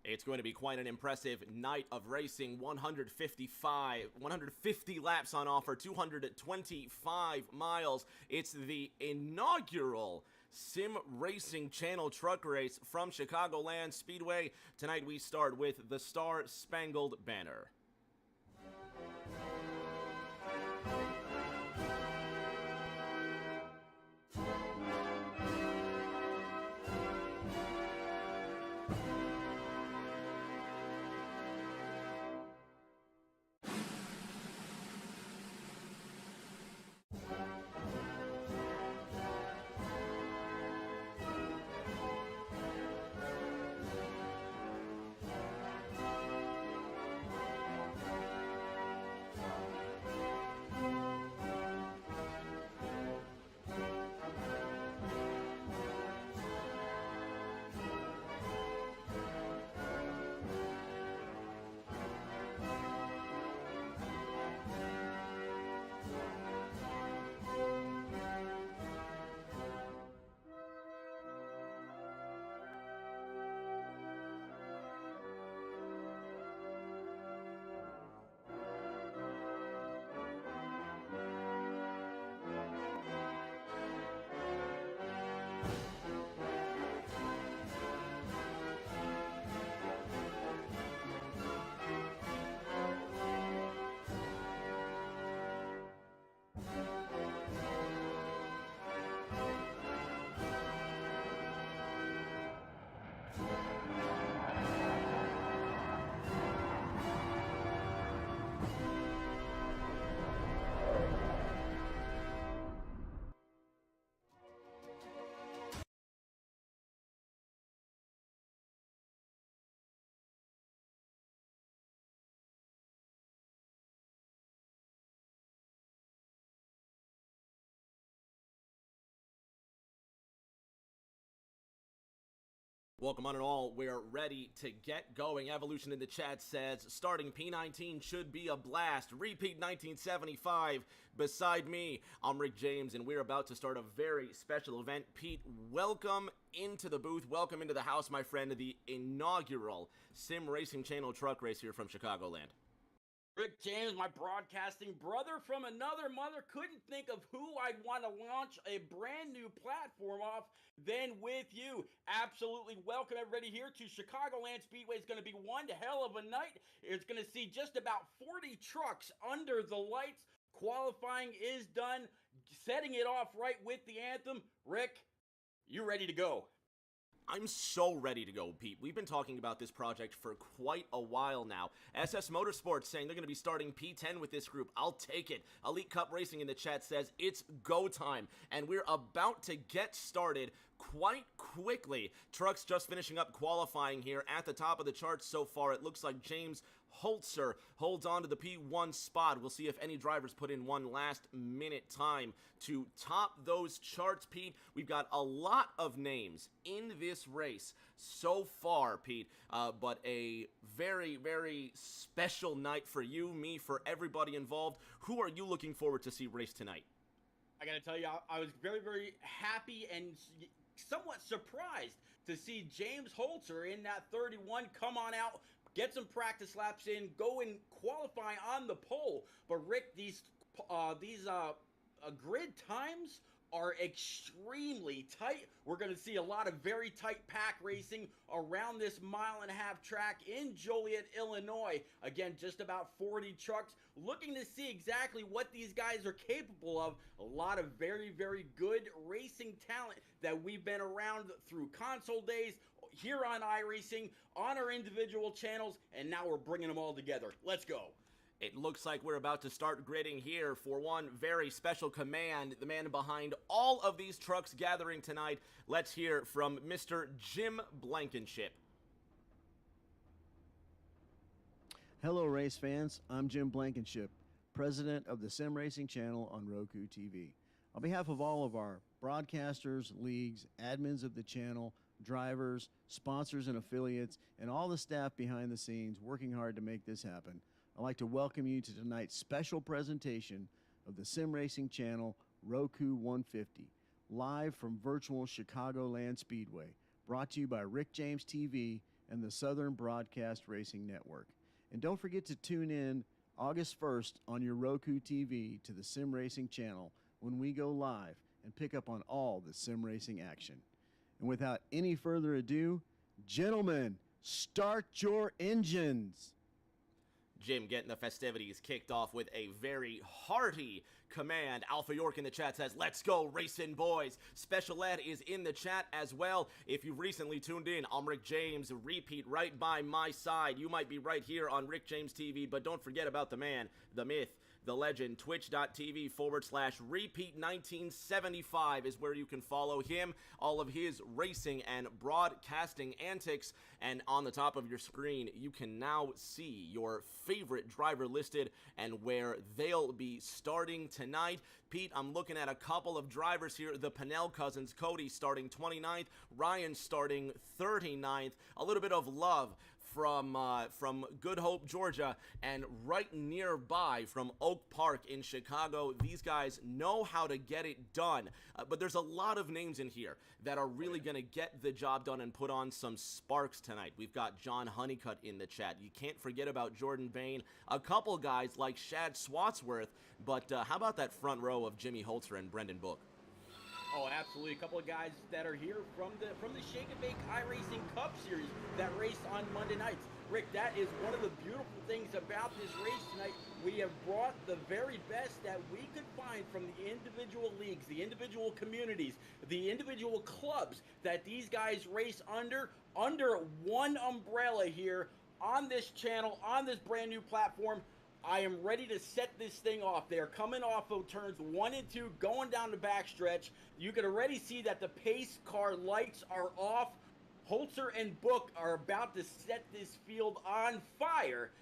It's going to be quite an impressive night of racing. 150 laps on offer, 225 miles. It's the inaugural Sim Racing Channel truck race from Chicagoland Speedway. Tonight we start with the Star Spangled Banner. Welcome on and all, we're ready to get going. Evolution in the chat says, starting P19 should be a blast. Repeat 1975. Beside me, I'm Rick James, and we're about to start a very special event. Pete, welcome into the booth. Welcome into the house, my friend, the inaugural Sim Racing Channel truck race here from Chicagoland. Rick James, my broadcasting brother from another mother, couldn't think of who I'd want to launch a brand new platform off than with you. Absolutely welcome everybody here to Chicagoland Speedway. It's going to be one hell of a night. It's going to see just about 40 trucks under the lights. Qualifying is done. Setting it off right with the anthem. Rick, you ready to go? I'm so ready to go, Pete. We've been talking about this project for quite a while now. SS Motorsports saying they're going to be starting P10 with this group. I'll take it. Elite Cup Racing in the chat says it's go time, and we're about to get started quite quickly. Trucks just finishing up qualifying here at the top of the charts so far. It looks like James Holzer holds on to the P1 spot. We'll see if any drivers put in one last minute time to top those charts, Pete. We've got a lot of names in this race so far, Pete, but a very, very special night for you, me, for everybody involved. Who are you looking forward to see race tonight? I gotta tell you, I was very, very happy and somewhat surprised to see James Holzer in that 31 come on out, get some practice laps in, go and qualify on the pole. But Rick, these grid times are extremely tight. We're going to see a lot of very tight pack racing around this mile-and-a-half track in Joliet, Illinois. Again, just about 40 trucks. Looking to see exactly what these guys are capable of. A lot of very, very good racing talent that we've been around through console days, here on iRacing, on our individual channels, and now we're bringing them all together. Let's go. It looks like we're about to start gridding here for one very special command, the man behind all of these trucks gathering tonight. Let's hear from Mr. Jim Blankenship. Hello race fans, I'm Jim Blankenship, president of the Sim Racing channel on Roku TV. On behalf of all of our broadcasters, leagues, admins of the channel, drivers, sponsors and affiliates, and all the staff behind the scenes working hard to make this happen, I'd like to welcome you to tonight's special presentation of the Sim Racing Channel Roku 150, live from virtual Chicagoland Speedway, brought to you by Rick James TV and the Southern Broadcast Racing Network. And don't forget to tune in August 1st on your Roku TV to the Sim Racing channel when we go live and pick up on all the sim racing action. And without any further ado, gentlemen, start your engines. Jim getting the festivities kicked off with a very hearty command. Alpha York in the chat says, let's go racing, boys. Special Ed is in the chat as well. If you've recently tuned in, I'm Rick James, repeat right by my side. You might be right here on Rick James TV, but don't forget about the man, the myth, the legend. Twitch.tv/repeat1975 is where you can follow him, all of his racing and broadcasting antics. And on the top of your screen, you can now see your favorite driver listed and where they'll be starting tonight. Pete, I'm looking at a couple of drivers here. The Pinnell cousins, Cody starting 29th, Ryan starting 39th. A little bit of love from Good Hope, Georgia, and right nearby from Oak Park in Chicago. These guys know how to get it done, but there's a lot of names in here that are really going to get the job done and put on some sparks tonight. We've got John Honeycutt in the chat. You can't forget about Jordan Bain, a couple guys like Shad Swatsworth, but how about that front row of Jimmy Holzer and Brendan Book? Oh, absolutely. A couple of guys that are here from the Shake and Bake iRacing Cup Series that raced on Monday nights. Rick, that is one of the beautiful things about this race tonight. We have brought the very best that we could find from the individual leagues, the individual communities, the individual clubs that these guys race under one umbrella here on this channel, on this brand new platform. I am ready to set this thing off. They are coming off of turns 1 and 2, going down the backstretch. You can already see that the pace car lights are off. Holzer and Book are about to set this field on fire.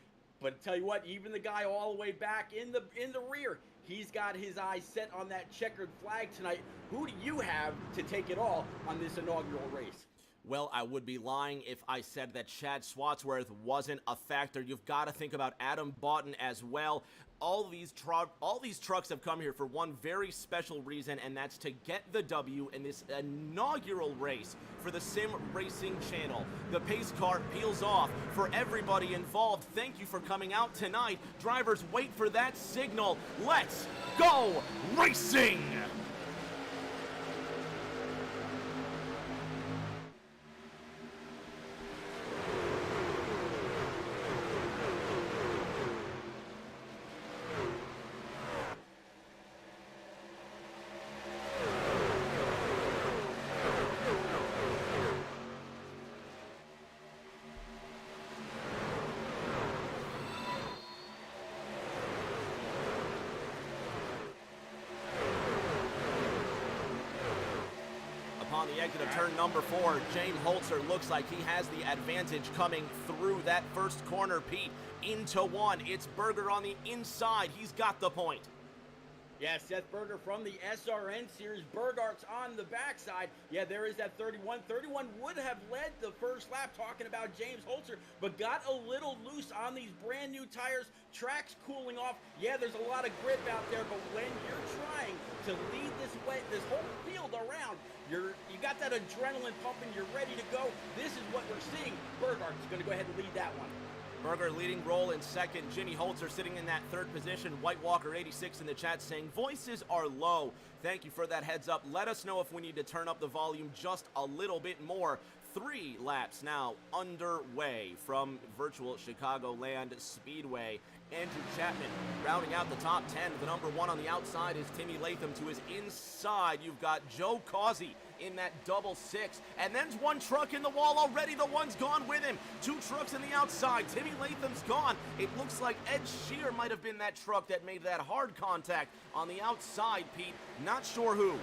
But tell you what, even the guy all the way back in the rear, he's got his eyes set on that checkered flag tonight. Who do you have to take it all on this inaugural race? Well, I would be lying if I said that Shad Swatsworth wasn't a factor. You've got to think about Adam Boughton as well. All these trucks have come here for one very special reason, and that's to get the W in this inaugural race for the Sim Racing Channel. The pace car peels off for everybody involved. Thank you for coming out tonight. Drivers, wait for that signal. Let's go racing! On the exit of turn number 4, James Holzer looks like he has the advantage coming through that first corner, Pete, into 1. It's Berger on the inside. He's got the point. Yeah, Seth Berger from the SRN series. Bergart's on the backside. Yeah, there is that 31. 31 would have led the first lap, talking about James Holzer, but got a little loose on these brand new tires. Track's cooling off. Yeah, there's a lot of grip out there, but when you're trying to lead this whole field around, you got that adrenaline pumping, you're ready to go. This is what we're seeing. Bergart's going to go ahead and lead that one. Berger leading role in second. Jimmy Holzer sitting in that third position. White Walker 86 in the chat saying, voices are low. Thank you for that heads up. Let us know if we need to turn up the volume just a little bit more. 3 laps now underway from virtual Chicagoland Speedway. Andrew Chapman rounding out the top 10. The number 1 on the outside is Timmy Latham. To his inside, you've got Joe Causey in that double 6. And there's one truck in the wall already. The one's gone with him. 2 trucks in the outside. Timmy Latham's gone. It looks like Ed Shear might have been that truck that made that hard contact on the outside, Pete. Not sure who.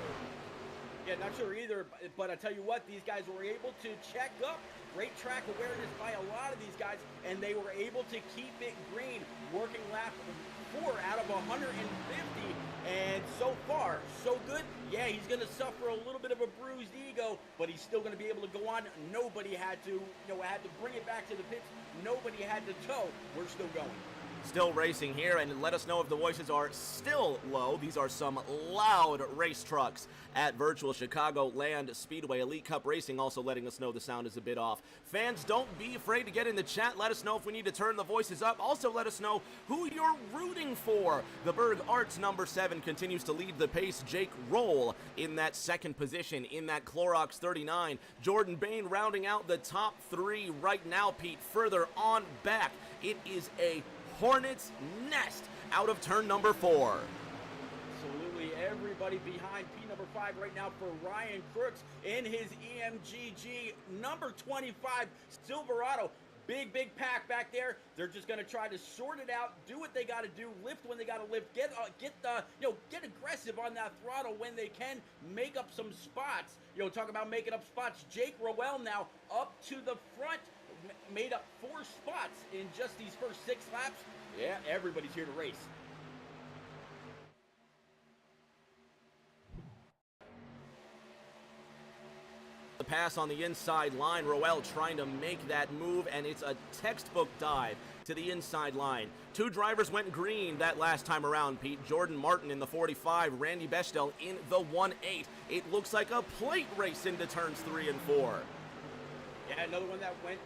Yeah, not sure either, but I tell you what, these guys were able to check up. Great track awareness by a lot of these guys, and they were able to keep it green, working lap 4 out of 150, and so far, so good. Yeah, he's going to suffer a little bit of a bruised ego, but he's still going to be able to go on. Nobody had to, had to bring it back to the pits. Nobody had to tow. We're still going. Still racing here, and let us know if the voices are still low. These are some loud race trucks at virtual Chicagoland Speedway. Elite Cup Racing also letting us know the sound is a bit off. Fans, don't be afraid to get in the chat. Let us know if we need to turn the voices up. Also, let us know who you're rooting for. The Berg Arts number 7 continues to lead the pace. Jake Roll in that second position in that Clorox 39. Jordan Bain rounding out the top 3 right now, Pete. Further on back, it is a hornet's nest out of turn number 4. Absolutely everybody behind P number 5 right now for Ryan Crooks in his EMGG number 25 Silverado. Big pack back there. They're just going to try to sort it out, do what they got to do, lift when they got to lift, get aggressive on that throttle when they can, make up some spots. Talk about making up spots. Jake Rowell now up to the front, made up 4 spots in just these first 6 laps. Yeah, everybody's here to race. The pass on the inside line. Rowell trying to make that move, and it's a textbook dive to the inside line. 2 drivers went green that last time around, Pete. Jordan Martin in the 45, Randy Bechtel in the 1-8. It looks like a plate race into turns 3 and 4. Yeah, another one that went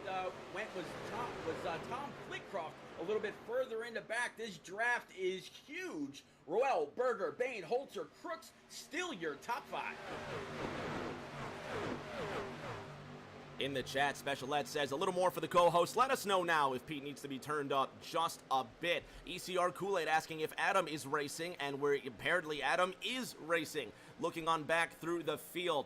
was Tom Flitcroft a little bit further in the back. This draft is huge. Rowell, Berger, Bain, Holzer, Crooks, still your top 5. In the chat, Special Ed says, a little more for the co-host. Let us know now if Pete needs to be turned up just a bit. ECR Kool-Aid asking if Adam is racing, and apparently Adam is racing. Looking on back through the field,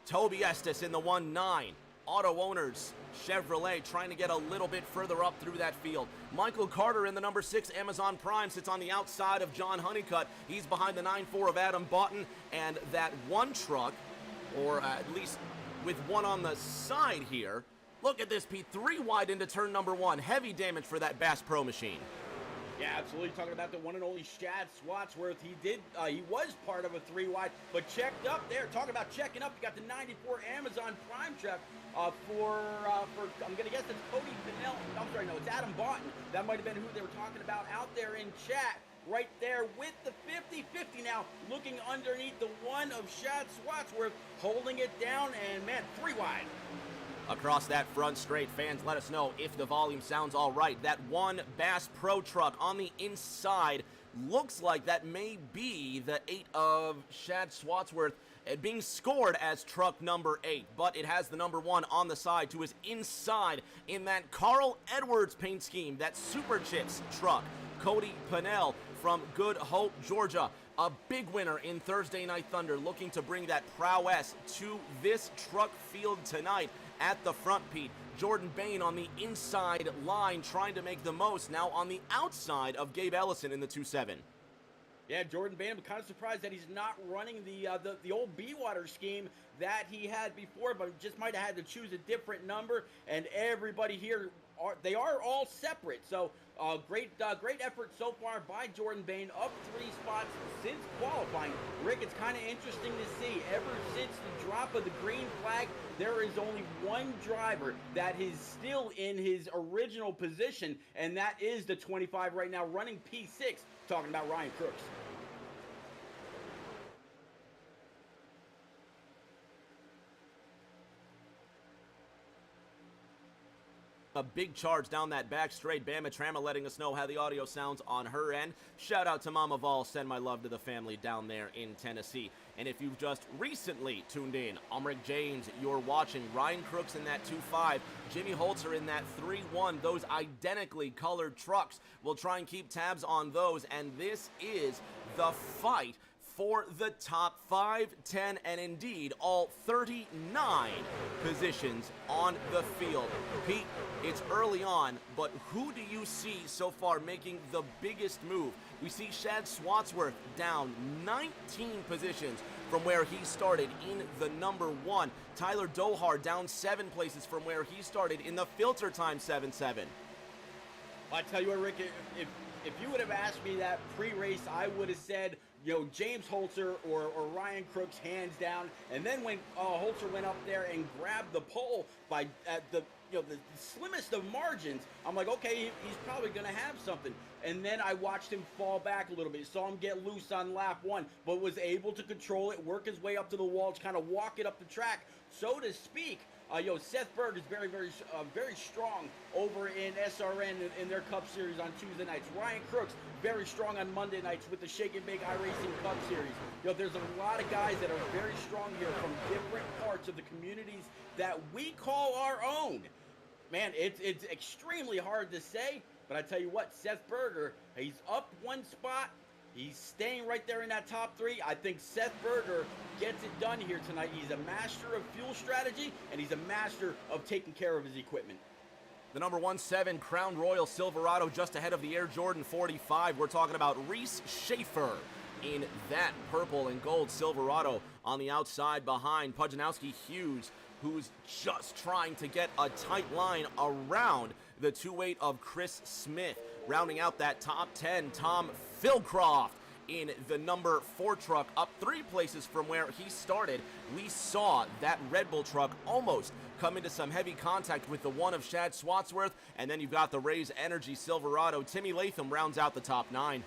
Toby Estes in the 1-9. Auto Owners, Chevrolet trying to get a little bit further up through that field. Michael Carter in the number 6 Amazon Prime sits on the outside of John Honeycutt. He's behind the 9-4 of Adam Boughton, and that one truck, or at least with one on the side here. Look at this, Pete. 3 wide into turn number 1. Heavy damage for that Bass Pro machine. Yeah, absolutely. Talking about the one and only Shad Swatsworth. He was part of a 3 wide, but checked up there. Talking about checking up. You got the 94 Amazon Prime truck for I'm gonna guess it's Cody Pinnell. I'm sorry, no, it's Adam Boughton. That might have been who they were talking about out there in chat. Right there with the 50-50 now, looking underneath the one of Shad Swatsworth, holding it down, and man, 3 wide. Across that front straight, fans, let us know if the volume sounds all right. That one Bass Pro truck on the inside looks like that may be the 8 of Shad Swatsworth being scored as truck number 8, but it has the number 1 on the side to his inside in that Carl Edwards paint scheme, that Super Chips truck. Cody Pinnell from Good Hope, Georgia. A big winner in Thursday Night Thunder, looking to bring that prowess to this truck field tonight at the front, Pete. Jordan Bain on the inside line trying to make the most, now on the outside of Gabe Ellison in the 2-7. Yeah, Jordan Bain, I'm kind of surprised that he's not running the old Be-Water scheme that he had before, but just might have had to choose a different number, and everybody here, they are all separate, so great effort so far by Jordan Bain, up 3 spots since qualifying. Rick, it's kind of interesting to see, ever since the drop of the green flag, there is only one driver that is still in his original position, and that is the 25 right now, running P6, talking about Ryan Crooks. A big charge down that back straight. Bama Trama letting us know how the audio sounds on her end. Shout out to Mama Vol. Send my love to the family down there in Tennessee. And if you've just recently tuned in, Umric James, you're watching Ryan Crooks in that 2-5, Jimmy Holzer in that 3-1. Those identically colored trucks. We'll try and keep tabs on those. And this is the fight for the top 5, 10, and indeed all 39 positions on the field. Pete, it's early on, but who do you see so far making the biggest move? We see Shad Swatsworth down 19 positions from where he started in the number 1. Tyler Dohar down 7 places from where he started in the filter time 7-7. I tell you what, Rick, if you would have asked me that pre-race, I would have said, James Holzer or Ryan Crooks hands down. And then when Holzer went up there and grabbed the pole the slimmest of margins, I'm like, okay, he's probably going to have something. And then I watched him fall back a little bit, saw him get loose on lap 1, but was able to control it, work his way up to the wall, kind of walk it up the track, so to speak. Seth Berg is very, very strong over in SRN in their Cup Series on Tuesday nights. Ryan Crooks, very strong on Monday nights with the Shake and Bake iRacing Cup Series. There's a lot of guys that are very strong here from different parts of the communities that we call our own. Man, it's extremely hard to say, but I tell you what, Seth Berger, he's up one spot. He's staying right there in that top 3. I think Seth Berger gets it done here tonight. He's a master of fuel strategy, and he's a master of taking care of his equipment. The number 17 Crown Royal Silverado just ahead of the Air Jordan 45. We're talking about Reese Schaefer in that purple and gold Silverado on the outside behind Pujanowski Hughes, who's just trying to get a tight line around the 2-8 of Chris Smith. Rounding out that top 10, Tom Philcroft in the number 4 truck, up 3 places from where he started. We saw that Red Bull truck almost come into some heavy contact with the one of Shad Swatsworth, and then you've got the Rays Energy Silverado. Timmy Latham rounds out the top 9.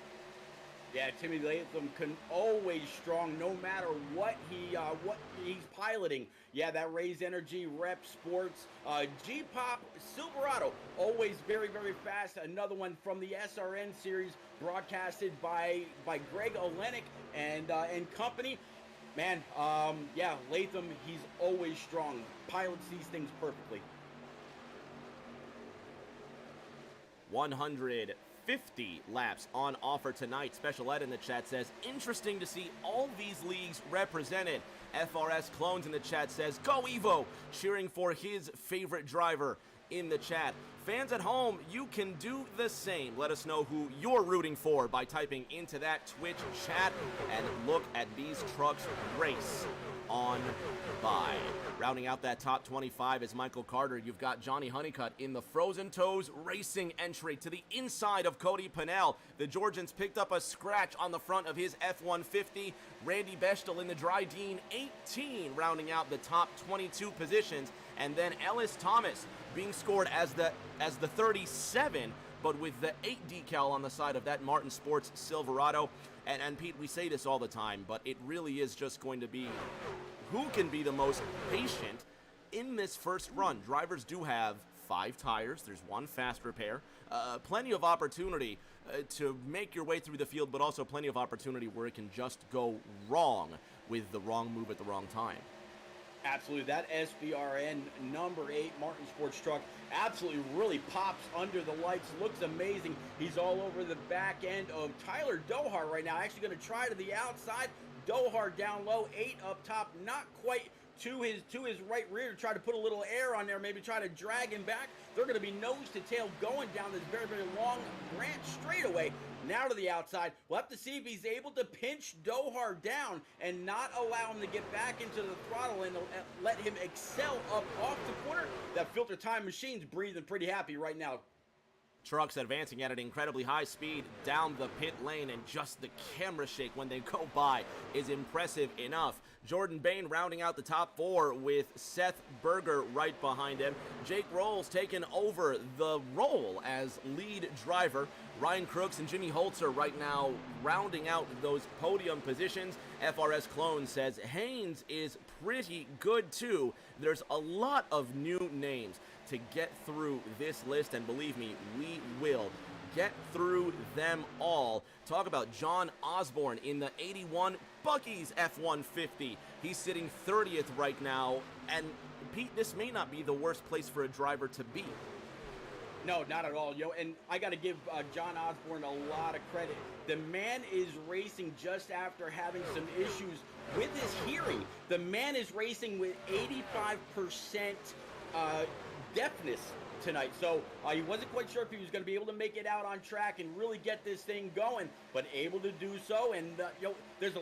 Yeah, Timmy Latham can always strong no matter what he's piloting. Yeah, that Rays Energy Rep Sports G-Pop Silverado, always very, very fast. Another one from the SRN series, broadcasted by Greg Olenek and company. Man, yeah, Latham, he's always strong. Pilots these things perfectly. 150 laps on offer tonight. Special Ed in the chat says, interesting to see all these leagues represented. FRS Clones in the chat says, go Evo, cheering for his favorite driver in the chat. Fans at home, you can do the same. Let us know who you're rooting for by typing into that Twitch chat, and look at these trucks race on by. Rounding out that top 25 is Michael Carter. You've got Johnny Honeycutt in the Frozen Toes Racing entry to the inside of Cody Pennell. The Georgians picked up a scratch on the front of his F-150. Randy Bechtel in the Dry Dean 18, rounding out the top 22 positions. And then Ellis Thomas being scored as the 37, but with the 8 decal on the side of that Martin Sports Silverado. And Pete, we say this all the time, but it really is just going to be who can be the most patient in this first run. Drivers do have 5 tires. There's 1 fast repair. Plenty of opportunity to make your way through the field, but also plenty of opportunity where it can just go wrong with the wrong move at the wrong time. Absolutely. That SBRN number 8 Martin Sports truck absolutely really pops under the lights. Looks amazing. He's all over the back end of Tyler Dohar right now. Actually going to try to the outside. Dohar down low, 8 up top, not quite to his right rear to try to put a little air on there, maybe try to drag him back. They're going to be nose to tail going down this very, very long branch straightaway. Now to the outside. We'll have to see if he's able to pinch Dohar down and not allow him to get back into the throttle and let him excel up off the corner. That Filter Time Machine's breathing pretty happy right now. Trucks advancing at an incredibly high speed down the pit lane, and just the camera shake when they go by is impressive enough. Jordan Bain rounding out the top 4 with Seth Berger right behind him. Jake Rolls taking over the role as lead driver. Ryan Crooks and Jimmy Holzer right now rounding out those podium positions. FRS Clone says Haynes is pretty good too. There's a lot of new names to get through this list, and believe me, we will get through them all. Talk about John Osborne in the 81 Bucky's F-150. He's sitting 30th right now, and Pete, this may not be the worst place for a driver to be. No, not at all, and I got to give John Osborne a lot of credit. The man is racing just after having some issues with his hearing. The man is racing with 85% deafness tonight, so he wasn't quite sure if he was going to be able to make it out on track and really get this thing going, but able to do so. And there's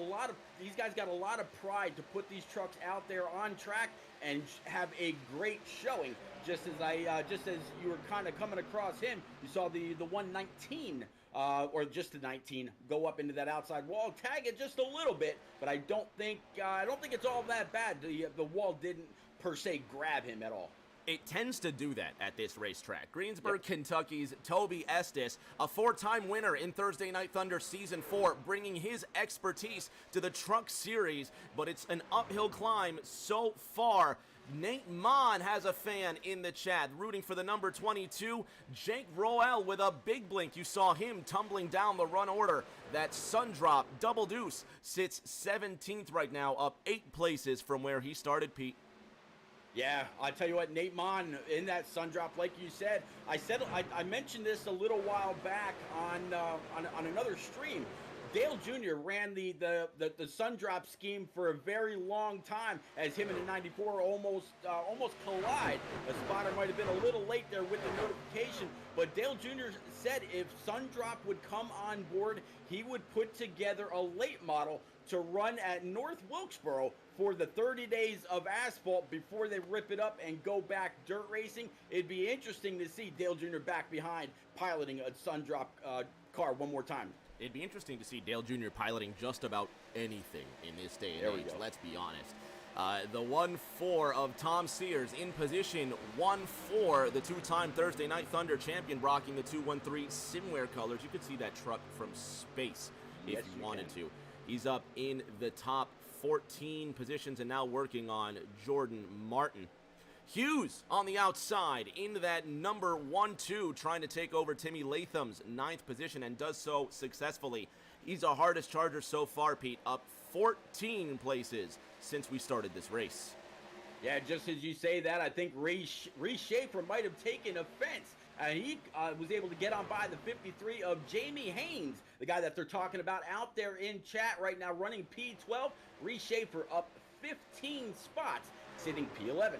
these guys got a lot of pride to put these trucks out there on track and have a great showing. Just as you were kind of coming across him, you saw the 119 or just the 19 go up into that outside wall, tag it just a little bit, but I don't think it's all that bad. The wall didn't per se grab him at all. It tends to do that at this racetrack. Greensburg, Kentucky's Toby Estes, a 4-time winner in Thursday Night Thunder Season 4, bringing his expertise to the Truck Series, but it's an uphill climb so far. Nate Mon has a fan in the chat rooting for the number 22, Jake Roel with a big blink. You saw him tumbling down the run order. That Sundrop Double Deuce sits 17th right now, up 8 places from where he started, Pete. Yeah, I tell you what, Nate Mon in that Sundrop, like you said. I mentioned this a little while back on another stream. Dale Jr. ran the Sundrop scheme for a very long time, as him and the 94 almost collide. The spotter might have been a little late there with the notification, but Dale Jr. said if Sundrop would come on board, he would put together a late model to run at North Wilkesboro for the 30 days of asphalt before they rip it up and go back dirt racing. It'd be interesting to see Dale Jr. back behind piloting a Sundrop car one more time. It'd be interesting to see Dale Jr. piloting just about anything in this day and age, let's be honest. The 1-4 of Tom Sears in position, 1-4, the 2-time Thursday Night Thunder champion, rocking the 213 Simware colors. You could see that truck from space if you wanted to. He's up in the top 14 positions and now working on Jordan Martin. Hughes on the outside in that number 1-2, trying to take over Timmy Latham's 9th position, and does so successfully. He's the hardest charger so far, Pete, up 14 places since we started this race. Yeah, just as you say that, I think Reese Schaefer might have taken offense. He was able to get on by the 53 of Jamie Haynes, the guy that they're talking about out there in chat right now, running P12. Reese Schaefer up 15 spots, sitting P11.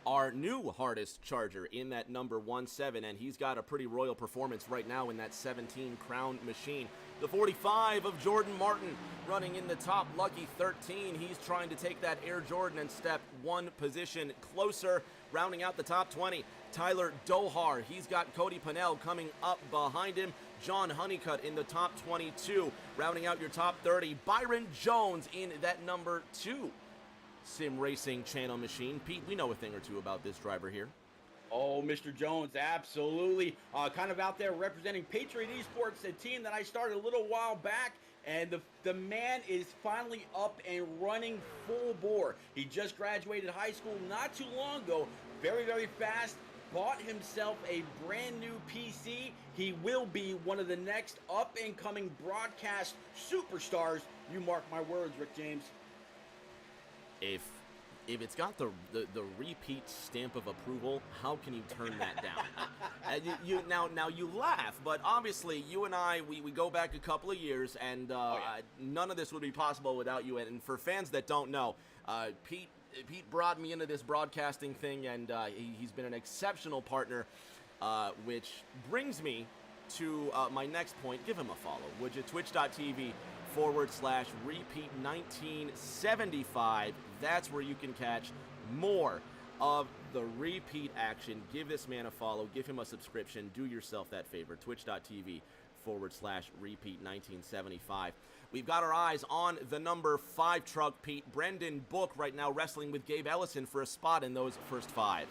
Our new hardest charger in that number 17, and he's got a pretty royal performance right now in that 17 Crown machine. The 45 of Jordan Martin running in the top lucky 13. He's trying to take that Air Jordan and step one position closer, rounding out the top 20. Tyler Dohar, he's got Cody Pennell coming up behind him. John Honeycutt in the top 22, rounding out your top 30. Byron Jones in that number 2 Sim Racing Channel machine. Pete, we know a thing or two about this driver here. Oh, Mr. Jones, absolutely. Kind of out there representing Patriot Esports, a team that I started a little while back. And the man is finally up and running full bore. He just graduated high school not too long ago. Very, very fast. Bought himself a brand new PC. He will be one of the next up-and-coming broadcast superstars. You mark my words, Rick James. If it's got the repeat stamp of approval, how can you turn that down? Now you laugh, but obviously you and I, we go back a couple of years, and none of this would be possible without you. And for fans that don't know, Pete brought me into this broadcasting thing, and he's been an exceptional partner, which brings me to my next point. Give him a follow, would you? Twitch.tv/repeat1975. That's where you can catch more of the repeat action. Give this man a follow. Give him a subscription. Do yourself that favor. Twitch.tv/repeat1975. We've got our eyes on the number 5 truck, Pete. Brendan Book right now wrestling with Gabe Ellison for a spot in those first 5.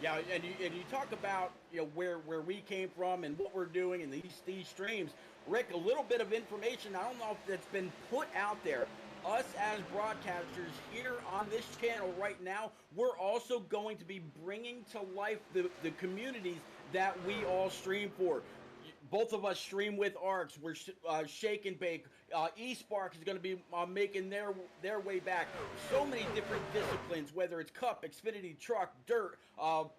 Yeah, and you talk about where we came from and what we're doing in these streams. Rick, a little bit of information, I don't know if that's been put out there. Us as broadcasters here on this channel right now, we're also going to be bringing to life the communities that we all stream for. Both of us stream with ARCs. We're Shake and Bake. eSpark is going to be making their way back. So many different disciplines, whether it's Cup, Xfinity, Truck, Dirt,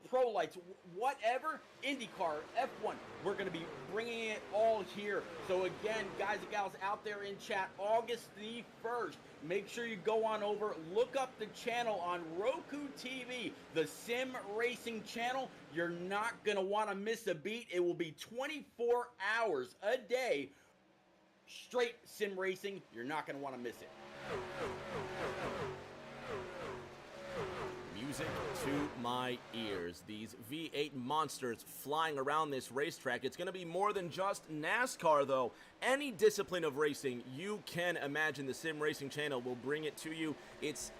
Pro Lights, whatever, IndyCar, F1. We're going to be bringing it all here. So again, guys and gals out there in chat, August the 1st, make sure you go on over, look up the channel on Roku TV, the Sim Racing channel. You're not going to want to miss a beat. It will be 24 hours a day, straight sim racing. You're not going to want to miss it. Music to my ears. These V8 monsters flying around this racetrack. It's going to be more than just NASCAR, though. Any discipline of racing you can imagine, the Sim Racing channel will bring it to you. It's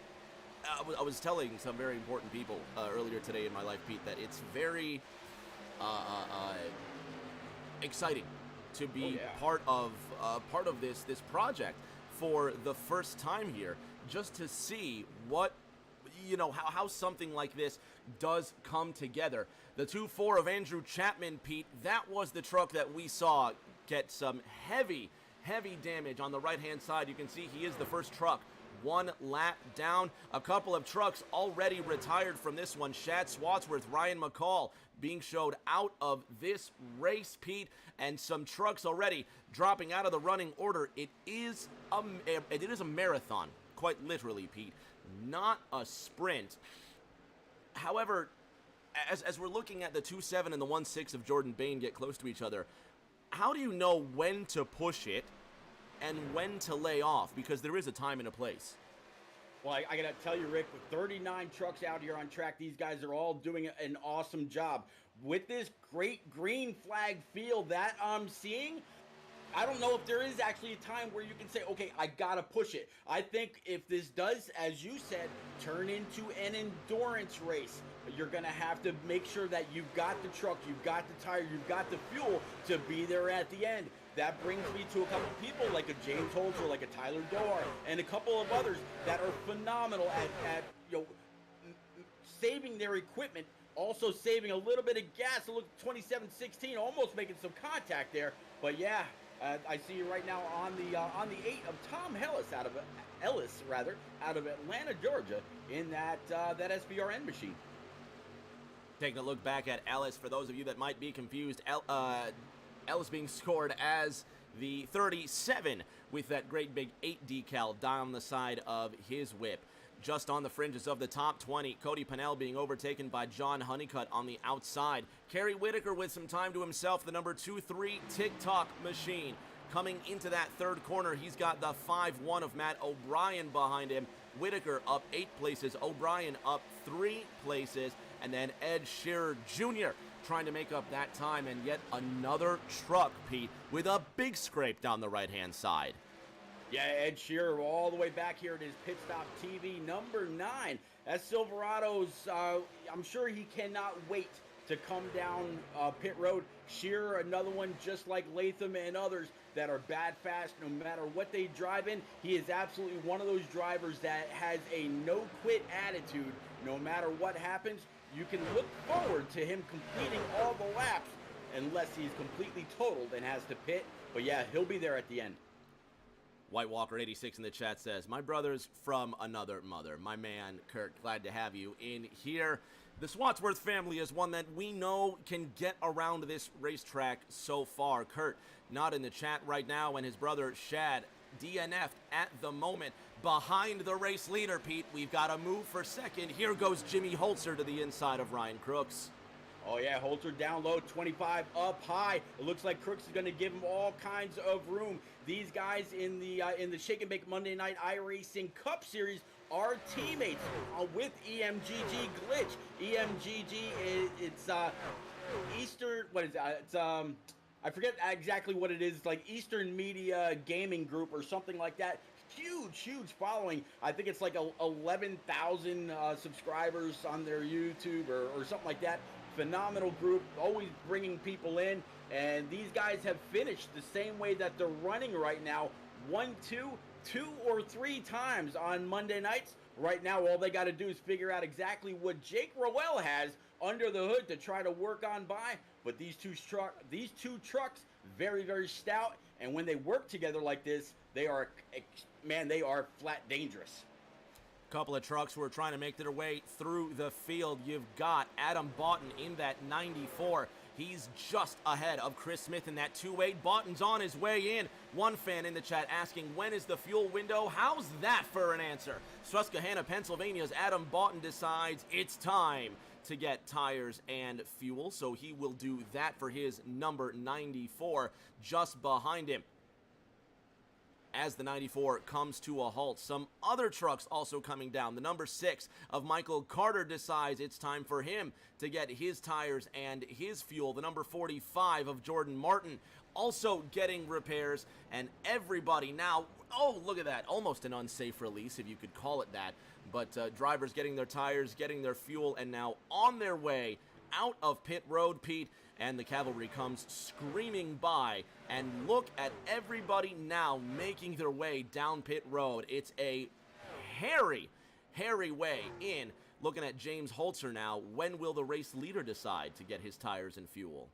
I was telling some very important people earlier today in my life, Pete, that it's very exciting to be part of this project for the first time here, just to see what, how something like this does come together. The 2.4 of Andrew Chapman, Pete, that was the truck that we saw get some heavy damage on the right-hand side. You can see he is the first truck one lap down. A couple of trucks already retired from this one. Shad Swatsworth, Ryan McCall being showed out of this race, Pete, and some trucks already dropping out of the running order. It is a marathon, quite literally, Pete, not a sprint. However, as we're looking at the 2.7 and the 1.6 of Jordan Bain get close to each other, how do you know when to push it and when to lay off? Because there is a time and a place. Well, I got to tell you, Rick, with 39 trucks out here on track, these guys are all doing an awesome job. With this great green flag field that I'm seeing, I don't know if there is actually a time where you can say, okay, I got to push it. I think if this does, as you said, turn into an endurance race, you're going to have to make sure that you've got the truck, you've got the tire, you've got the fuel to be there at the end. That brings me to a couple of people like a James Holzer, like a Tyler Doar, and a couple of others that are phenomenal at saving their equipment, also saving a little bit of gas. Look, 27-16, almost making some contact there. But yeah, I see you right now on the 8 of Tom Ellis out of Atlanta, Georgia, in that SBRN machine. Taking a look back at Ellis, for those of you that might be confused, Ellis being scored as the 37 with that great big 8 decal down the side of his whip. Just on the fringes of the top 20, Cody Pennell being overtaken by John Honeycutt on the outside. Kerry Whitaker with some time to himself, the number 2-3 TikTok machine. Coming into that third corner, he's got the 5-1 of Matt O'Brien behind him. Whitaker up 8 places, O'Brien up 3 places, and then Ed Shearer Jr. trying to make up that time, and yet another truck, Pete, with a big scrape down the right-hand side. Yeah, Ed Shearer all the way back here at his Pit Stop TV, number 9. That's Silverado's, I'm sure he cannot wait to come down pit road. Shearer, another one just like Latham and others that are bad fast no matter what they drive in. He is absolutely one of those drivers that has a no-quit attitude. No matter what happens, you can look forward to him completing all the laps unless he's completely totaled and has to pit. But yeah, he'll be there at the end. White Walker 86 in the chat says, my brother's from another mother. My man, Kurt, glad to have you in here. The Swatsworth family is one that we know can get around this racetrack so far. Kurt, not in the chat right now, and his brother, Shad, DNF'd at the moment. Behind the race leader, Pete, we've got a move for second. Here goes Jimmy Holzer to the inside of Ryan Crooks. Oh yeah, Holzer down low, 25 up high. It looks like Crooks is going to give him all kinds of room. These guys in the Shake and Bake Monday Night iRacing Cup Series are teammates with EMGG Glitch. EMGG it's Eastern. What is that? It's I forget exactly what it is. It's like Eastern Media Gaming Group or something like that. Huge following. I think it's like 11,000 subscribers on their YouTube or something like that. Phenomenal group, always bringing people in, and these guys have finished the same way that they're running right now, 1, 2 or 3 times on Monday nights. Right now, all they got to do is figure out exactly what Jake Rowell has under the hood to try to work on by. But these two trucks, very stout, and when they work together like this, they are flat dangerous. Couple of trucks who are trying to make their way through the field. You've got Adam Boughton in that 94. He's just ahead of Chris Smith in that 2.8. Boughton's on his way in. One fan in the chat asking, when is the fuel window? How's that for an answer? Susquehanna, Pennsylvania's Adam Boughton decides it's time to get tires and fuel, so he will do that for his number 94 just behind him. as the 94 comes to a halt. Some other trucks also coming down. The number 6 of Michael Carter decides it's time for him to get his tires and his fuel. The number 45 of Jordan Martin also getting repairs, and everybody now, oh, look at that, almost an unsafe release, if you could call it that, but drivers getting their tires, getting their fuel, and now on their way out of pit road, Pete, and the cavalry comes screaming by, and look at everybody now making their way down pit road. It's a hairy way in. Looking at James Holzer now, when will the race leader decide to get his tires and fuel?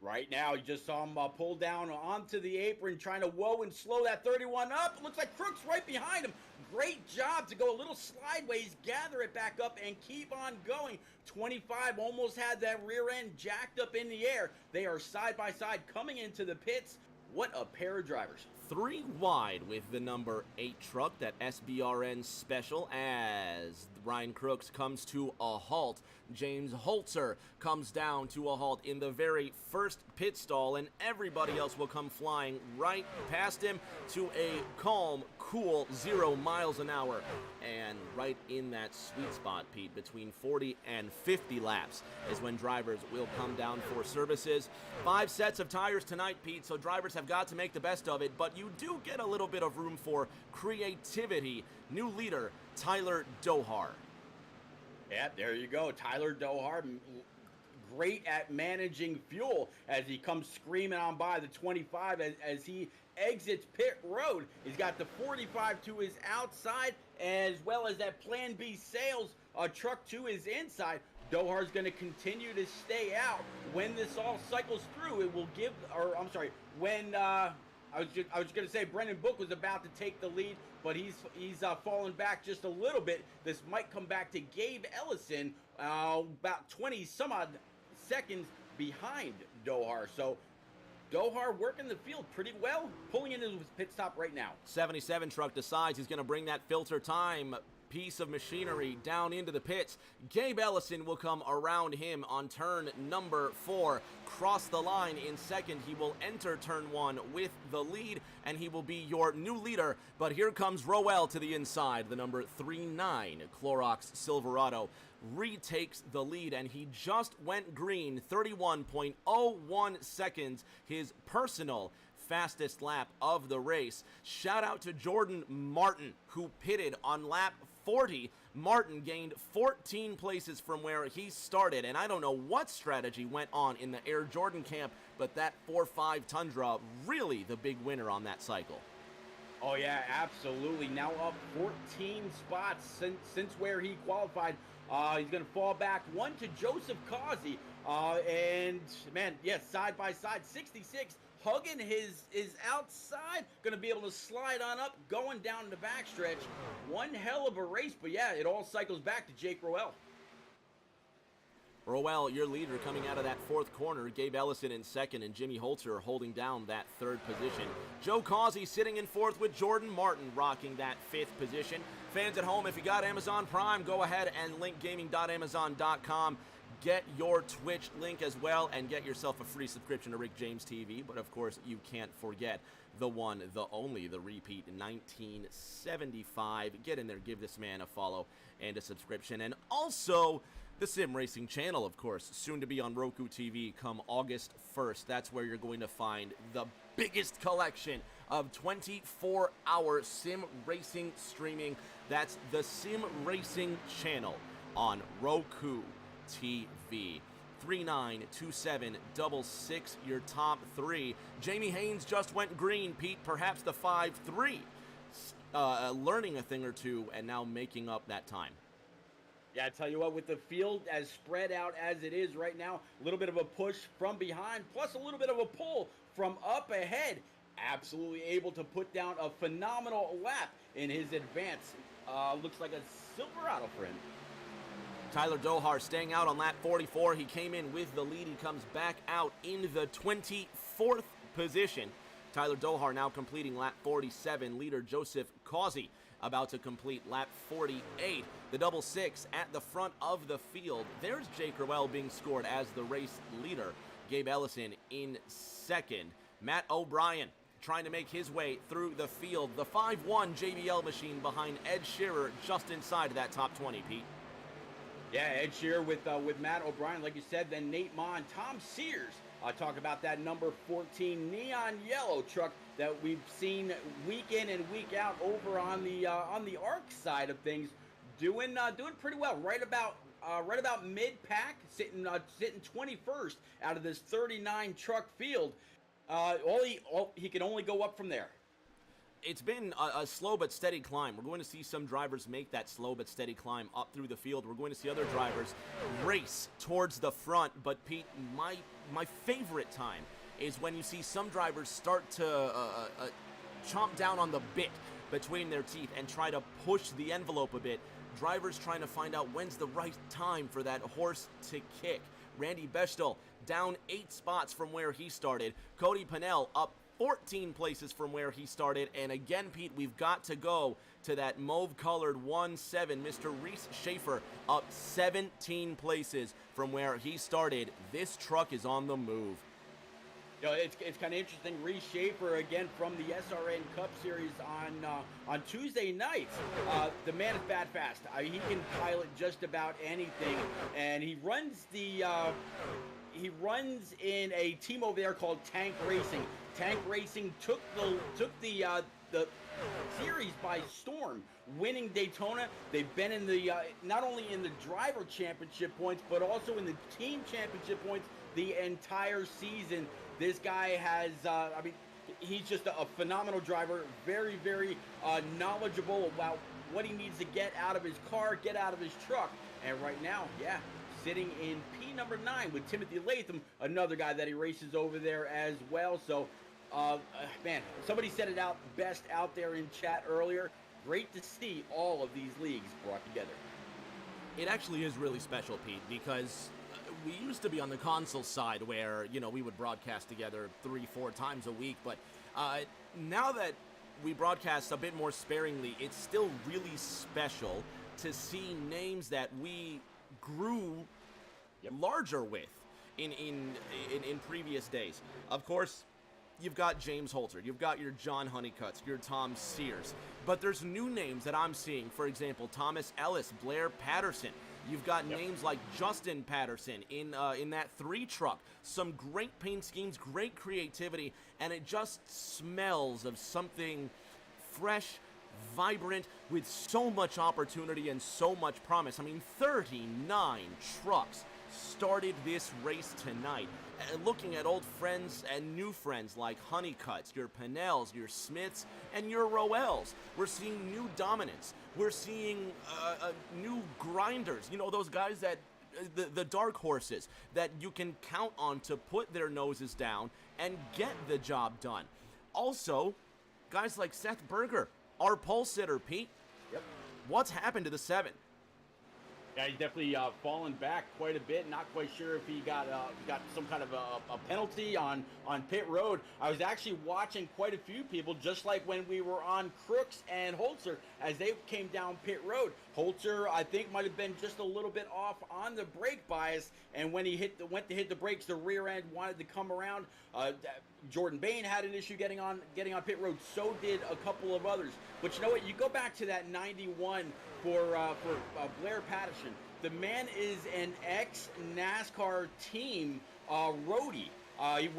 Right now, you just saw him pull down onto the apron, trying to whoa and slow that 31 up. It looks like Crook's right behind him. Great job to go a little slideways, gather it back up, and keep on going. 25 almost had that rear end jacked up in the air. They are side by side coming into the pits. What a pair of drivers. 3 wide with the number 8 truck, that SBRN special, as Ryan Crooks comes to a halt. James Holzer comes down to a halt in the very first pit stall, and everybody else will come flying right past him to a calm, cool 0 miles an hour. And right in that sweet spot, Pete, between 40 and 50 laps is when drivers will come down for services. 5 sets of tires tonight, Pete, so drivers have got to make the best of it, but you do get a little bit of room for creativity. New leader, Tyler Dohar. Yeah, there you go. Tyler Dohar, great at managing fuel as he comes screaming on by the 25 as he exits pit road. He's got the 45 to his outside, as well as that Plan B sales truck to his inside. Dohar's going to continue to stay out. When this all cycles through, it will give, or I'm sorry, when I was going to say Brendan Book was about to take the lead, but he's fallen back just a little bit. This might come back to Gabe Ellison, about 20 some odd seconds behind Dohar. So Dohar working the field pretty well, pulling into his pit stop right now. 77 truck decides he's going to bring that filter time piece of machinery down into the pits. Gabe Ellison will come around him on turn number 4. Cross the line in second. He will enter turn 1 with the lead, and he will be your new leader. But here comes Rowell to the inside. The number 39 Clorox Silverado retakes the lead, and he just went green. 31.01 seconds, his personal fastest lap of the race. Shout out to Jordan Martin, who pitted on lap 40. Martin gained 14 places from where he started, and I don't know what strategy went on in the Air Jordan camp, but that 4.5 Tundra, really the big winner on that cycle. Oh yeah, absolutely. Now up 14 spots since where he qualified. He's going to fall back 1 to Joseph Causey. And man, yes, side by side, 66. Hugging his outside, going to be able to slide on up, going down the backstretch. One hell of a race, but yeah, it all cycles back to Jake Rowell. Rowell, your leader, coming out of that 4th corner. Gabe Ellison in 2nd, and Jimmy Holzer holding down that 3rd position. Joe Causey sitting in 4th with Jordan Martin rocking that 5th position. Fans at home, if you got Amazon Prime, go ahead and link gaming.amazon.com. Get your Twitch link as well, and get yourself a free subscription to Rick James TV. But of course, you can't forget the one, the only, the repeat, 1975. Get in there, give this man a follow and a subscription. And also, the Sim Racing channel, of course, soon to be on Roku TV come August 1st. That's where you're going to find the biggest collection of 24-hour sim racing streaming. That's the Sim Racing channel on Roku TV. 392766, your top 3. Jamie Haynes just went green. Pete, perhaps the 5-3, learning a thing or two and now making up that time. Yeah, I tell you what, with the field as spread out as it is right now, a little bit of a push from behind, plus a little bit of a pull from up ahead. Absolutely able to put down a phenomenal lap in his advance. Looks like a Silverado for him. Tyler Dohar staying out on lap 44. He came in with the lead. He comes back out in the 24th position. Tyler Dohar now completing lap 47. Leader Joseph Causey about to complete lap 48. The double 6 at the front of the field. There's Jake Rowell being scored as the race leader. Gabe Ellison in 2nd. Matt O'Brien trying to make his way through the field. The 5-1 JBL machine behind Ed Shearer just inside of that top 20, Pete. Yeah, Ed Shearer with Matt O'Brien, like you said, then Nate Mon, Tom Sears. Talk about that number 14 neon yellow truck that we've seen week in and week out over on the ARC side of things, doing pretty well. Right about mid pack, sitting 21st out of this 39 truck field. He can only go up from there. It's been a slow but steady climb. We're going to see some drivers make that slow but steady climb up through the field. We're going to see other drivers race towards the front. But Pete, my favorite time is when you see some drivers start to chomp down on the bit between their teeth and try to push the envelope a bit. Drivers trying to find out when's the right time for that horse to kick. Randy Bechtel down 8 spots from where he started. Cody Pennell up 14 places from where he started. And again, Pete, we've got to go to that mauve-colored 1-7. Mr. Reese Schaefer up 17 places from where he started. This truck is on the move. You know, it's kind of interesting. Reese Schaefer, again, from the SRN Cup Series on Tuesday nights. The man is bad fast. He can pilot just about anything. And he runs in a team over there called Tank Racing. Tank Racing took the series by storm, winning Daytona. They've been in the not only in the driver championship points, but also in the team championship points the entire season. This guy has, he's just a phenomenal driver. Very, very knowledgeable about what he needs to get out of his car, get out of his truck. And right now, yeah, sitting in P number 9 with Timothy Latham, another guy that he races over there as well. So, man, somebody said it out best out there in chat earlier. Great to see all of these leagues brought together. It actually is really special, Pete, because we used to be on the console side where, you know, we would broadcast together 3-4 times a week. But now that we broadcast a bit more sparingly, it's still really special to see names that we grew larger with in previous days. Of course, you've got James Holter, you've got your John Honeycutts, your Tom Sears, but there's new names that I'm seeing. For example, Thomas Ellis, Blair Patterson. You've got names like Justin Patterson in that 3 truck. Some great paint schemes, great creativity, and it just smells of something fresh, vibrant, with so much opportunity and so much promise. I mean, 39 trucks started this race tonight. Looking at old friends and new friends like Honeycutts, your Pennells, your Smiths, and your Roels. We're seeing new dominance. We're seeing new grinders. You know, those guys that, the dark horses that you can count on to put their noses down and get the job done. Also, guys like Seth Berger, our pole sitter, Pete. Yep. What's happened to the 7? Yeah, he's definitely fallen back quite a bit. Not quite sure if he got some kind of a penalty on pit road. I was actually watching quite a few people, just like when we were on Crooks and Holzer, as they came down pit road. Holzer, I think, might have been just a little bit off on the brake bias, and when he went to hit the brakes, the rear end wanted to come around. Jordan Bain had an issue getting on pit road. So did a couple of others. But you know what? You go back to that 91 for Blair Patterson. The man is an ex-NASCAR team roadie. I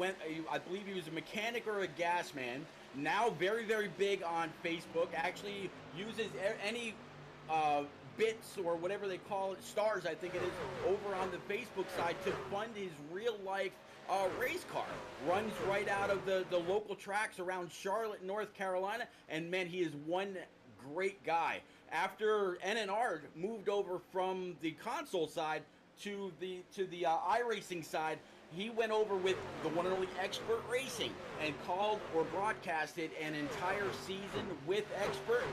believe he was a mechanic or a gas man. Now very, very big on Facebook. Actually uses any bits or whatever they call it, stars I think it is, over on the Facebook side to fund his real life race car. Runs right out of the local tracks around Charlotte, North Carolina, and man, he is one great guy. After NNR moved over from the console side to the iRacing side, he went over with the one and only Expert Racing and called or broadcasted an entire season with Expert.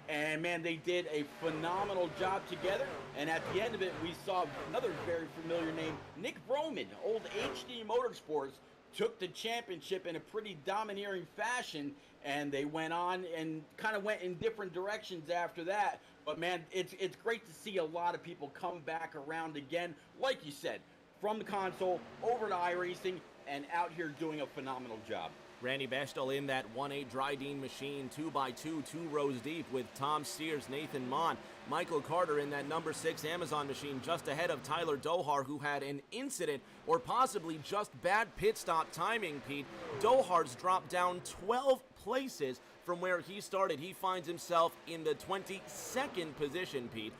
And man, they did a phenomenal job together. And at the end of it, we saw another very familiar name, Nick Broman, old HD Motorsports, took the championship in a pretty domineering fashion, and they went on and kind of went in different directions after that. But man, it's great to see a lot of people come back around again, like you said, from the console over to iRacing and out here doing a phenomenal job. Randy Bechtel in that 1-8 Dryden machine, 2x2, 2 rows deep with Tom Sears, Nathan Mon. Michael Carter in that number 6 Amazon machine just ahead of Tyler Dohar, who had an incident or possibly just bad pit stop timing, Pete. Dohar's dropped down 12 places from where he started. He finds himself in the 22nd position, Pete.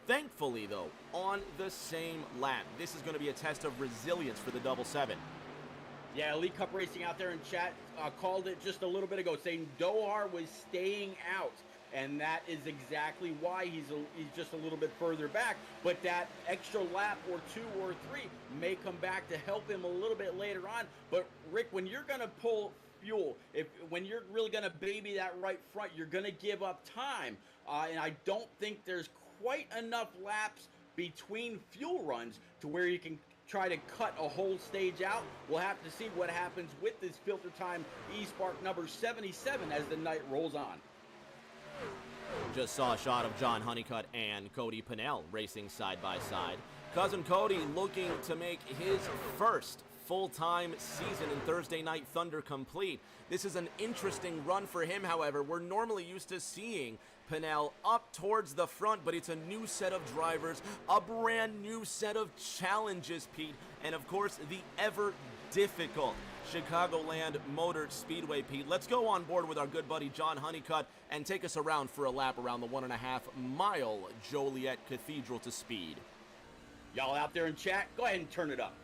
Thankfully, though, on the same lap. This is going to be a test of resilience for the double seven. Yeah, Elite Cup Racing out there in chat called it just a little bit ago, saying Dohar was staying out. And that is exactly why he's just a little bit further back. But that extra lap or 2 or 3 may come back to help him a little bit later on. But, Rick, when you're going to pull fuel, when you're really going to baby that right front, you're going to give up time. And I don't think there's quite enough laps between fuel runs to where you can try to cut a whole stage out. We'll have to see what happens with this filter time eSpark number 77 as the night rolls on. Just saw a shot of John Honeycutt and Cody Pennell racing side by side. Cousin Cody looking to make his first full-time season in Thursday Night Thunder complete. This is an interesting run for him, however. We're normally used to seeing Pennell up towards the front, but it's a new set of drivers, a brand new set of challenges, Pete, and of course the ever difficult Chicagoland Motor Speedway, Pete. Let's go on board with our good buddy John Honeycutt and take us around for a lap around the 1.5 mile Joliet Cathedral to Speed. Y'all out there in chat, go ahead and turn it up.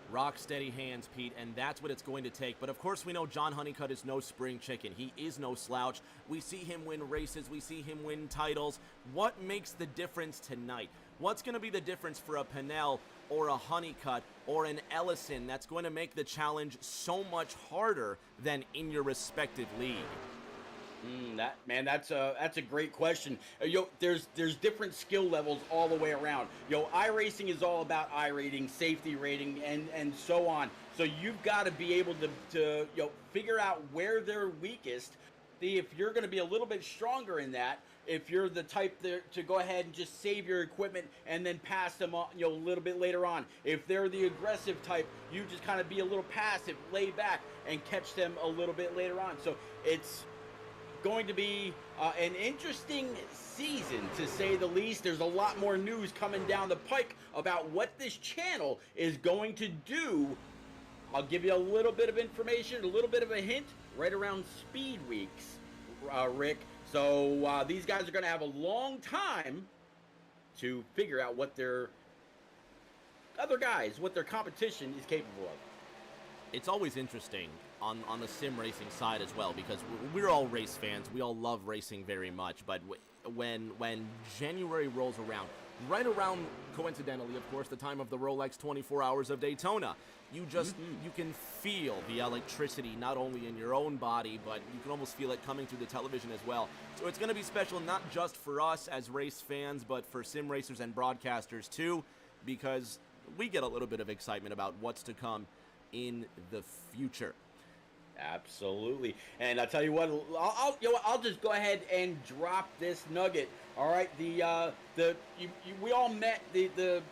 Rock steady hands, Pete, and that's what it's going to take. But of course we know John Honeycutt is no spring chicken. He is no slouch. We see him win races. We see him win titles. What makes the difference tonight? What's going to be the difference for a Pennell or a Honeycutt or an Ellison that's going to make the challenge so much harder than in your respective league? That's a great question. There's different skill levels all the way around. iRacing is all about iRating, safety rating, and so on. So you've got to be able to figure out where they're weakest. See if you're going to be a little bit stronger in that. If you're the type to go ahead and just save your equipment and then pass them on, a little bit later on. If they're the aggressive type, you just kind of be a little passive, lay back, and catch them a little bit later on. So it's going to be an interesting season, to say the least. There's a lot more news coming down the pike about what this channel is going to do. I'll give you a little bit of information, a little bit of a hint, right around Speed Weeks, Rick. So these guys are going to have a long time to figure out what their competition is capable of. It's always interesting on the sim racing side as well, because we're all race fans. We all love racing very much. But when January rolls around, right around, coincidentally, of course, the time of the Rolex 24 Hours of Daytona, you can feel the electricity not only in your own body, but you can almost feel it coming through the television as well. So it's going to be special not just for us as race fans, but for sim racers and broadcasters too, because we get a little bit of excitement about what's to come in the future. Absolutely. And I'll tell you what, I'll just go ahead and drop this nugget. All right, we all met the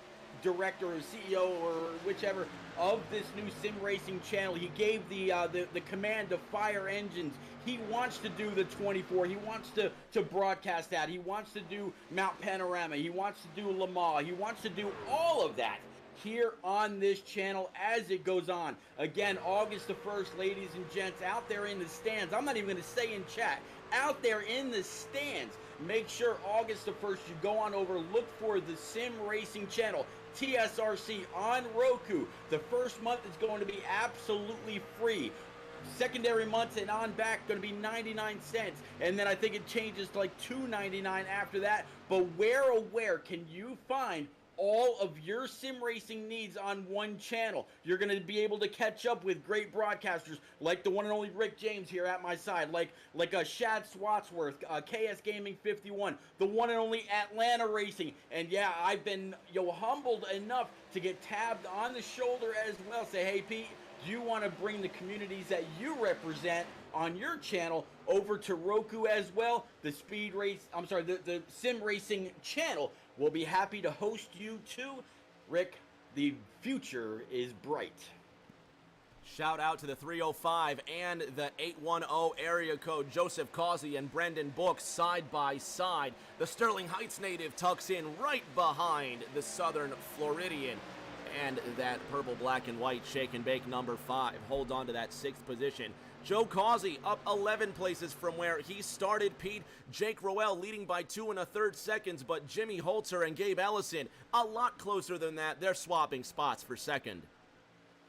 director or CEO or whichever of this new sim racing channel. He gave the command to fire engines. He wants to do the 24. He wants to broadcast that. He wants to do Mount Panorama. He wants to do Le Mans. He wants to do all of that here on this channel as it goes on. Again, August the 1st, ladies and gents, out there in the stands. I'm not even going to say in chat. Out there in the stands. Make sure August the 1st you go on over, look for the Sim Racing channel, TSRC on Roku. The first month is going to be absolutely free. secondary months and on back going to be 99 cents, and then I think it changes to like $2.99 after that. But where can you find all of your sim racing needs on one channel? You're going to be able to catch up with great broadcasters like the one and only Rick James here at my side, like Shad Swatsworth, KS Gaming 51, the one and only Atlanta Racing. And yeah, I've been humbled enough to get tabbed on the shoulder as well. Say, hey Pete, do you want to bring the communities that you represent on your channel over to Roku as well? The the Sim Racing channel will be happy to host you too. Rick, the future is bright. Shout out to the 305 and the 810 area code. Joseph Causey and Brendan Book side by side. The Sterling Heights native tucks in right behind the Southern Floridian. And that purple, black, and white shake and bake number 5. Hold on to that 6th position. Joe Causey up 11 places from where he started, Pete. Jake Roel leading by 2 1/3 seconds, but Jimmy Holzer and Gabe Ellison a lot closer than that. They're swapping spots for second.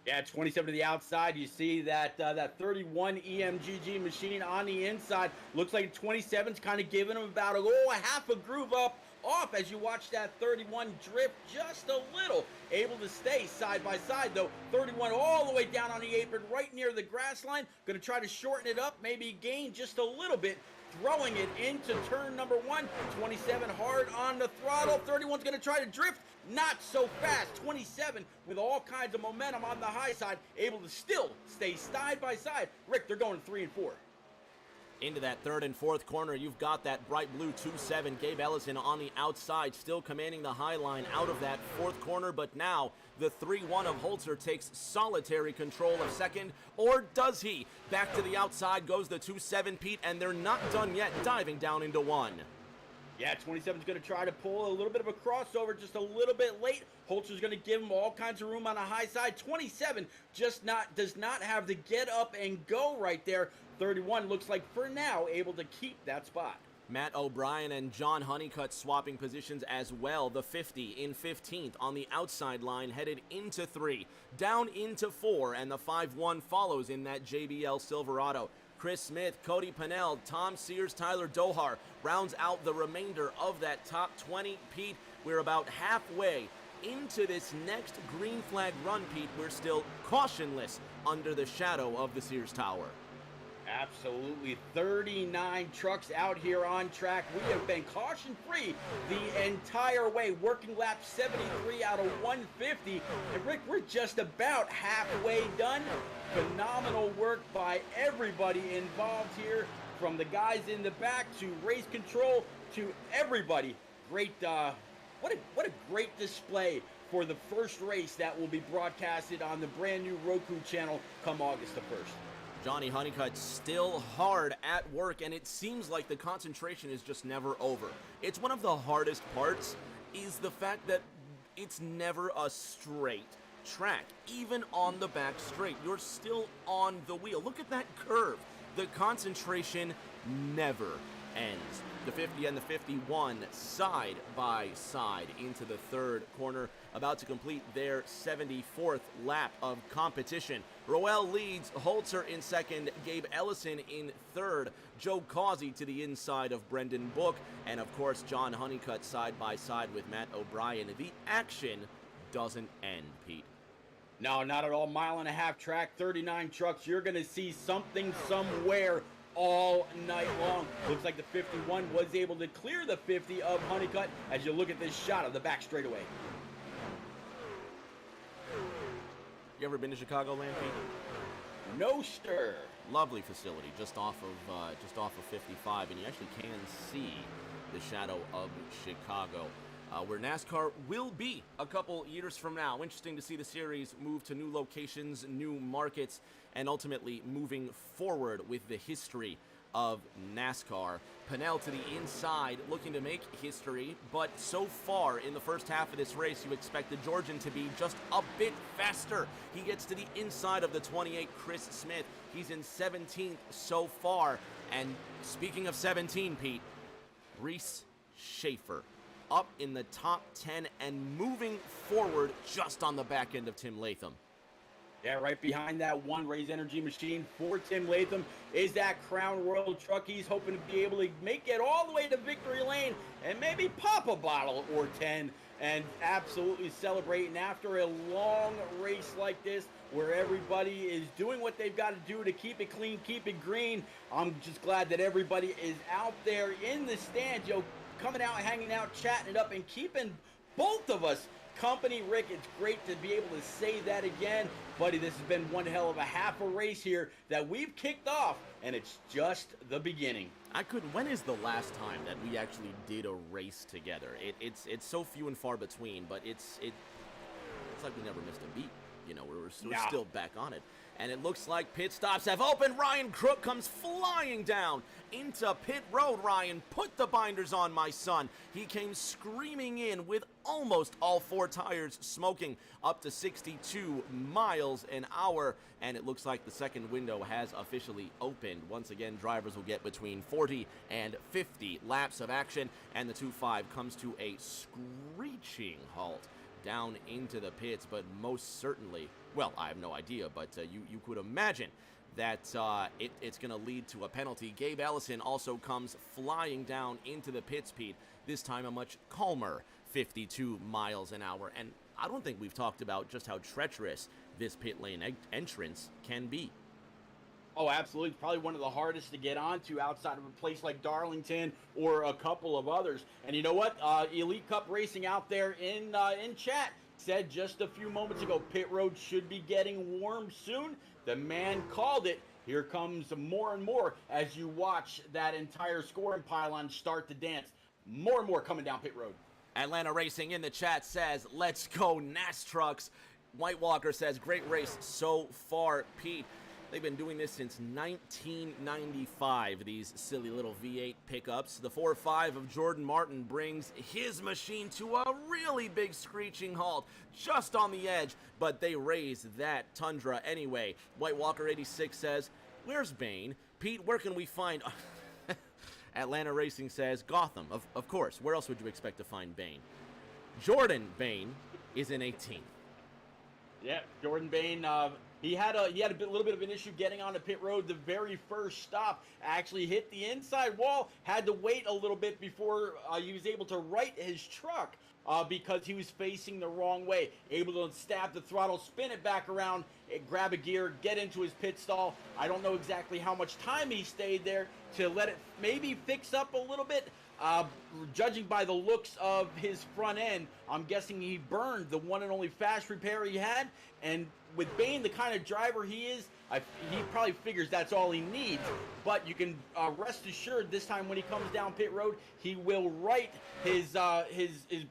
Yeah, 27 to the outside. You see that 31 EMGG machine on the inside. Looks like 27's kind of giving him about a half a groove off as you watch that 31 drift just a little. Able to stay side by side though. 31 all the way down on the apron right near the grass line. Going to try to shorten it up, maybe gain just a little bit. Throwing it into turn number 1. 27 hard on the throttle. 31's going to try to drift. Not so fast. 27 with all kinds of momentum on the high side. Able to still stay side by side. Rick, they're going 3 and 4. Into that 3rd and 4th corner, you've got that bright blue 2-7. Gabe Ellison on the outside, still commanding the high line out of that 4th corner, but now the 3-1 of Holzer takes solitary control of second, or does he? Back to the outside goes the 2-7, Pete, and they're not done yet, diving down into 1. Yeah, 27's going to try to pull a little bit of a crossover just a little bit late. Holzer's going to give him all kinds of room on the high side. 27 does not have the get up and go right there. 31 looks like for now able to keep that spot. Matt O'Brien and John Honeycutt swapping positions as well. The 50 in 15th on the outside line, headed into 3, down into 4, and the 5-1 follows in that JBL Silverado. Chris Smith, Cody Pennell, Tom Sears, Tyler Dohar rounds out the remainder of that top 20. Pete, we're about halfway into this next green flag run, Pete. We're still cautionless under the shadow of the Sears Tower. Absolutely. 39 trucks out here on track. We have been caution-free the entire way. Working lap 73 out of 150. And Rick, we're just about halfway done. Phenomenal work by everybody involved here, from the guys in the back to race control to everybody. Great, what a great display for the first race that will be broadcasted on the brand new Roku channel come August the 1st. Johnny Honeycutt still hard at work, and it seems like the concentration is just never over. It's one of the hardest parts is the fact that it's never a straight track. Even on the back straight, you're still on the wheel. Look at that curve. The concentration never ends. The 50 and the 51 side by side into the 3rd corner, about to complete their 74th lap of competition. Roel leads, Holzer in 2nd, Gabe Ellison in 3rd, Joe Causey to the inside of Brendan Book, and of course John Honeycutt side by side with Matt O'Brien. The action doesn't end, Pete. No, not at all. 1.5-mile track, 39 trucks. You're going to see something somewhere all night long. Looks like the 51 was able to clear the 50 of Honeycutt as you look at this shot of the back straightaway. You ever been to Chicagoland, Pete? No, sir. Lovely facility just off of 55, and you actually can see the shadow of Chicago, where NASCAR will be a couple years from now. Interesting to see the series move to new locations, new markets, and ultimately moving forward with the history of NASCAR. Pennell to the inside, looking to make history, but so far in the first half of this race, you expect the Georgian to be just a bit faster. He gets to the inside of the 28, Chris Smith. He's in 17th so far. And speaking of 17, Pete, Reese Schaefer up in the top 10 and moving forward just on the back end of Tim Latham. Yeah, right behind that one Raise Energy machine for Tim Latham is that Crown Royal truck. He's hoping to be able to make it all the way to victory lane and maybe pop a bottle or 10 and absolutely celebrate. And after a long race like this, where everybody is doing what they've got to do to keep it clean, keep it green, I'm just glad that everybody is out there in the stands, coming out, hanging out, chatting it up, and keeping both of us company. Rick, it's great to be able to say that again. Buddy, this has been one hell of a half a race here that we've kicked off, and it's just the beginning. When is the last time that we actually did a race together? It's so few and far between, but it's like we never missed a beat. We're still back on it. And it looks like pit stops have opened. Ryan Crook comes flying down into pit road. Ryan, put the binders on, my son. He came screaming in with almost all four tires smoking up to 62 miles an hour. And it looks like the second window has officially opened. Once again, drivers will get between 40 and 50 laps of action. And the 2.5 comes to a screeching halt down into the pits, but most certainly, well, I have no idea, but you could imagine that it's going to lead to a penalty. Gabe Ellison also comes flying down into the pits, Pete, this time a much calmer 52 miles an hour, and I don't think we've talked about just how treacherous this pit lane entrance can be. Oh, absolutely. It's probably one of the hardest to get onto outside of a place like Darlington or a couple of others. And you know what? Elite Cup Racing out there in chat said just a few moments ago, pit road should be getting warm soon. The man called it. Here comes more and more as you watch that entire scoring pylon start to dance. More and more coming down pit road. Atlanta Racing in the chat says, let's go NAS trucks. White Walker says, great race so far, Pete. They've been doing this since 1995, these silly little V8 pickups. The 4.5 of Jordan Martin brings his machine to a really big screeching halt, just on the edge, but they raise that Tundra anyway. White Walker 86 says, where's Bane? Pete, where can we find... Atlanta Racing says, Gotham, of course. Where else would you expect to find Bane? Jordan Bane is in 18th. Yeah, Jordan Bane... He had a little bit of an issue getting onto pit road. The very first stop actually hit the inside wall. Had to wait a little bit before he was able to right his truck because he was facing the wrong way. Able to stab the throttle, spin it back around, grab a gear, get into his pit stall. I don't know exactly how much time he stayed there to let it maybe fix up a little bit. Judging by the looks of his front end, I'm guessing he burned the one and only fast repair he had. And with Bane, the kind of driver he is, he probably figures that's all he needs. But you can rest assured this time when he comes down pit road, he will right his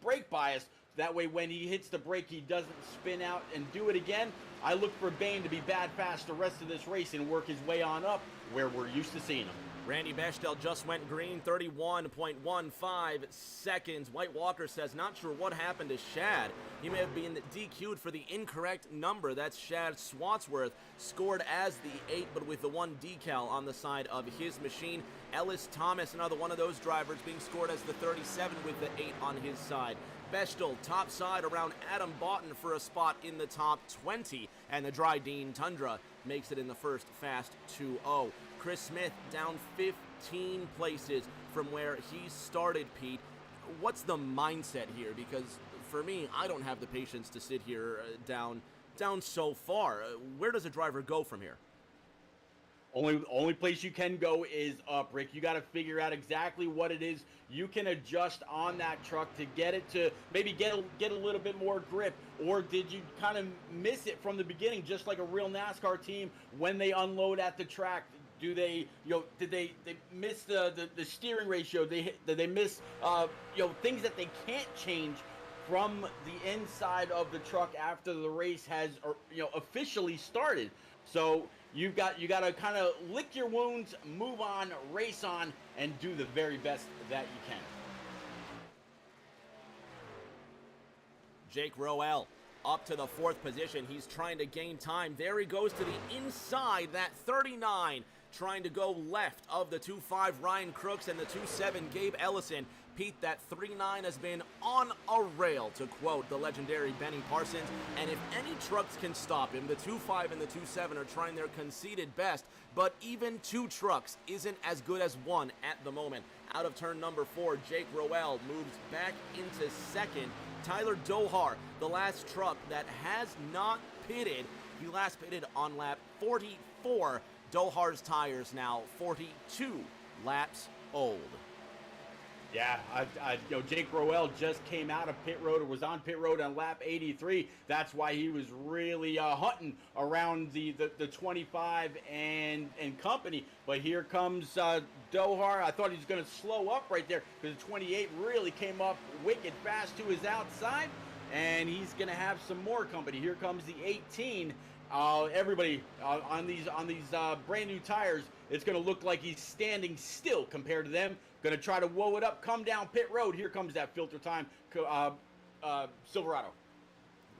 brake bias. That way when he hits the brake, he doesn't spin out and do it again. I look for Bane to be bad fast the rest of this race and work his way on up where we're used to seeing him. Randy Bechtel just went green, 31.15 seconds. White Walker says, not sure what happened to Shad. He may have been DQ'd for the incorrect number. That's Shad Swatsworth, scored as the 8, but with the 1 decal on the side of his machine. Ellis Thomas, another one of those drivers, being scored as the 37 with the 8 on his side. Bechtel, top side around Adam Boughton for a spot in the top 20, and the Dryden Tundra makes it in the first fast 2-0. Chris Smith down 15 places from where he started, Pete. What's the mindset here? Because for me, I don't have the patience to sit here down so far. Where does a driver go from here? Only place you can go is up, Rick. You got to figure out exactly what it is you can adjust on that truck to get it to maybe get a little bit more grip. Or did you kind of miss it from the beginning, just like a real NASCAR team when they unload at the track? Do they, did they miss the steering ratio? Did they miss, things that they can't change from the inside of the truck after the race has, officially started? So you got to kind of lick your wounds, move on, race on, and do the very best that you can. Jake Roel up to the 4th position. He's trying to gain time. There he goes to the inside, that 39. trying to go left of the 2.5 Ryan Crooks and the 2.7 Gabe Ellison. Pete, that 3.9 has been on a rail, to quote the legendary Benny Parsons, and if any trucks can stop him, the 2.5 and the 2.7 are trying their conceded best, but even 2 trucks isn't as good as 1 at the moment. Out of turn number 4, Jake Roel moves back into second. Tyler Dohar, the last truck that has not pitted, he last pitted on lap 44. Dohar's tires now 42 laps old. Yeah, Jake Roel just came out of pit road, or was on pit road on lap 83. That's why he was really hunting around the 25 and company. But here comes Dohar. I thought he was going to slow up right there because the 28 really came up wicked fast to his outside, and he's going to have some more company. Here comes the 18. Everybody on these brand new tires, it's going to look like he's standing still compared to them. Going to try to woe it up, come down pit road. Here comes that filter time, Silverado.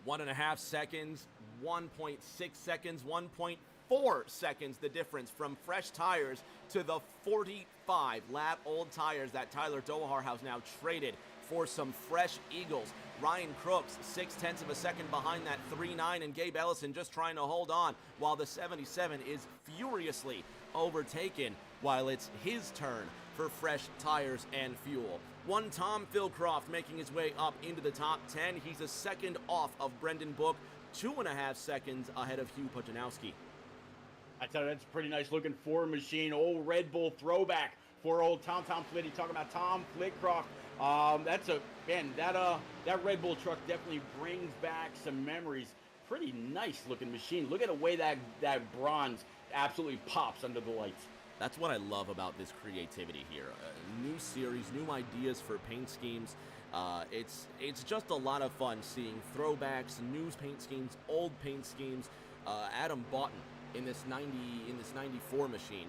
1.5 seconds, 1.6 seconds, 1.4 seconds, the difference from fresh tires to the 45 lap old tires that Tyler Dohar has now traded for some fresh Eagles. Ryan Crooks 0.6 of a second behind that 3.9, and Gabe Ellison just trying to hold on while the 77 is furiously overtaken while it's his turn for fresh tires and fuel. One Tom Philcroft making his way up into the top 10. He's a second off of Brendan Book, 2.5 seconds ahead of Hugh Pujanowski. I tell you, that's a pretty nice looking Ford machine. Old Red Bull throwback for old Tom Flitty. Talking about Tom Flitcroft. That Red Bull truck definitely brings back some memories. Pretty nice looking machine. Look at the way that bronze absolutely pops under the lights. That's what I love about this creativity here. New series, new ideas for paint schemes. It's just a lot of fun seeing throwbacks, new paint schemes, old paint schemes. Adam Boughton in this 94 machine.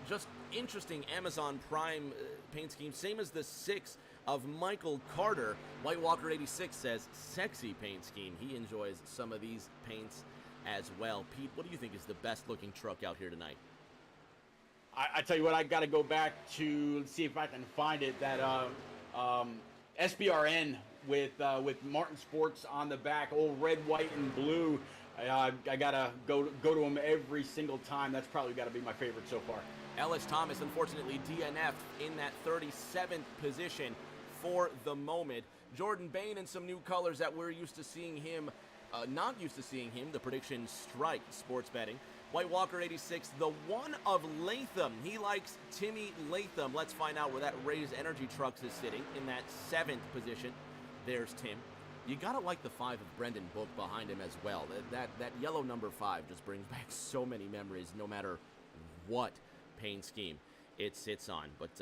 Just interesting Amazon Prime paint scheme, same as the 6 of Michael Carter. White Walker 86 says sexy paint scheme. He enjoys some of these paints as well. Pete, what do you think is the best looking truck out here tonight? I tell you what, I got to go back to see if I can find it. That SBRN with Martin Sports on the back, old red, white, and blue. I gotta go to them every single time. That's probably got to be my favorite so far. Ellis Thomas, unfortunately, DNF'd in that 37th position for the moment. Jordan Bain in some new colors that we're used to seeing him, not used to seeing him. The prediction strike sports betting. White Walker 86, the one of Latham. He likes Timmy Latham. Let's find out where that Raise Energy Trucks is sitting in that 7th position. There's Tim. You gotta like the 5 of Brendan Book behind him as well. That yellow number 5 just brings back so many memories, no matter what paint scheme it sits on. But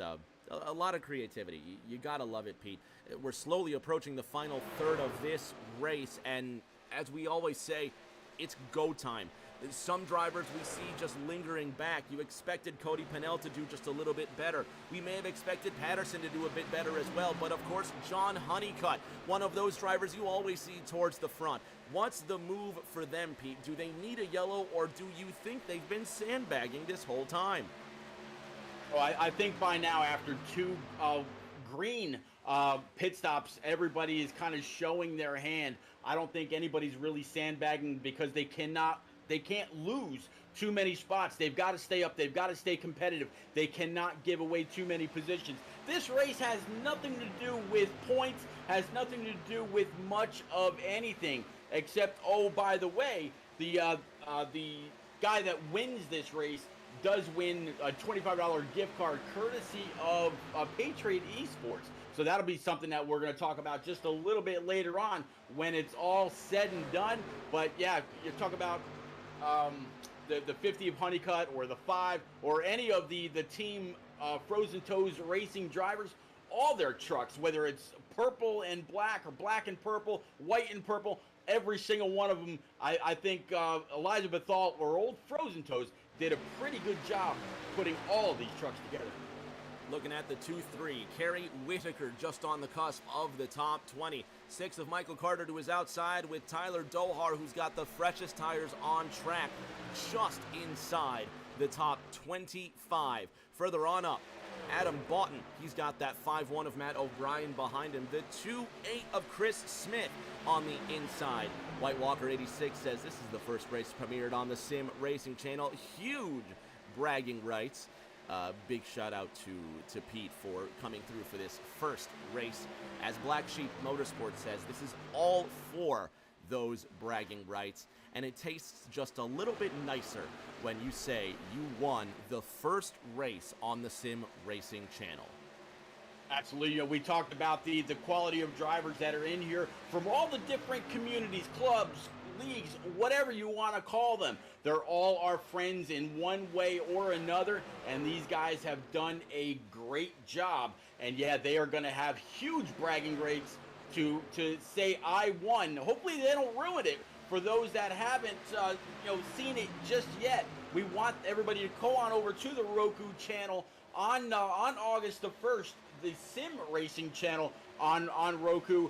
a lot of creativity. You gotta love it, Pete. We're slowly approaching the final third of this race, and as we always say, it's go time. Some drivers we see just lingering back. You expected Cody Pennell to do just a little bit better. We may have expected Patterson to do a bit better as well, but of course, John Honeycutt, one of those drivers you always see towards the front. What's the move for them, Pete? Do they need a yellow, or do you think they've been sandbagging this whole time? Oh, I think by now, after 2 green pit stops, everybody is kind of showing their hand. I don't think anybody's really sandbagging because they can't lose too many spots. They've got to stay up. They've got to stay competitive. They cannot give away too many positions. This race has nothing to do with points, has nothing to do with much of anything, except, oh, by the way, the guy that wins this race does win a $25 gift card courtesy of Patriot Esports. So that'll be something that we're going to talk about just a little bit later on when it's all said and done. But yeah, you talk about the 50 of Honeycutt or the 5 or any of the team Frozen Toes racing drivers, all their trucks, whether it's purple and black or black and purple, white and purple, every single one of them, I think Elijah Bethal or old Frozen Toes did a pretty good job putting all of these trucks together. Looking at the 2-3, Kerry Whitaker just on the cusp of the top 20. 6 of Michael Carter to his outside with Tyler Dohar, who's got the freshest tires on track, just inside the top 25. Further on up, Adam Boughton, he's got that 5-1 of Matt O'Brien behind him. The 2-8 of Chris Smith on the inside. White Walker 86 says this is the first race premiered on the Sim Racing Channel. Huge bragging rights. Big shout out to Pete for coming through for this first race. As Black Sheep Motorsports says, this is all for those bragging rights, and it tastes just a little bit nicer when you say you won the first race on the Sim Racing Channel. Absolutely. We talked about the quality of drivers that are in here from all the different communities, clubs, leagues, whatever you want to call them. They're all our friends in one way or another, and these guys have done a great job. And yeah, they are going to have huge bragging rights to say I won. Hopefully they don't ruin it for those that haven't seen it just yet. We want everybody to go on over to the Roku channel on August the 1st, the Sim Racing channel on Roku.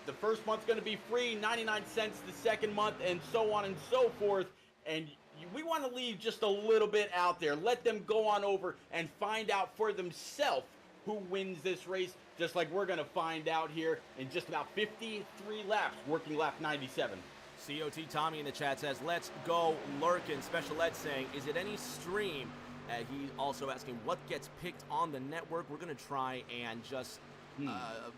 The first month's going to be free, 99 cents the second month, and so on and so forth. And we want to leave just a little bit out there. Let them go on over and find out for themselves who wins this race, just like we're going to find out here in just about 53 laps, working lap 97. COT Tommy in the chat says, let's go Lurkin. Special Ed saying, is it any stream? He also asking, what gets picked on the network? We're going to try and just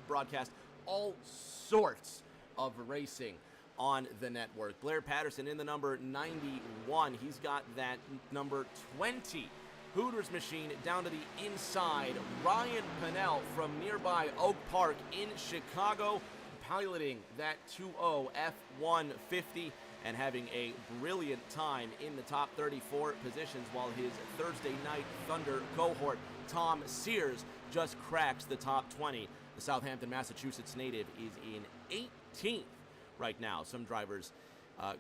broadcast all sorts of racing on the network. Blair Patterson in the number 91. He's got that number 20 Hooters machine down to the inside. Ryan Pinnell from nearby Oak Park in Chicago, piloting that 2.0 F-150 and having a brilliant time in the top 34 positions, while his Thursday Night Thunder cohort, Tom Sears, just cracks the top 20. The Southampton, Massachusetts native is in 18th right now. Some drivers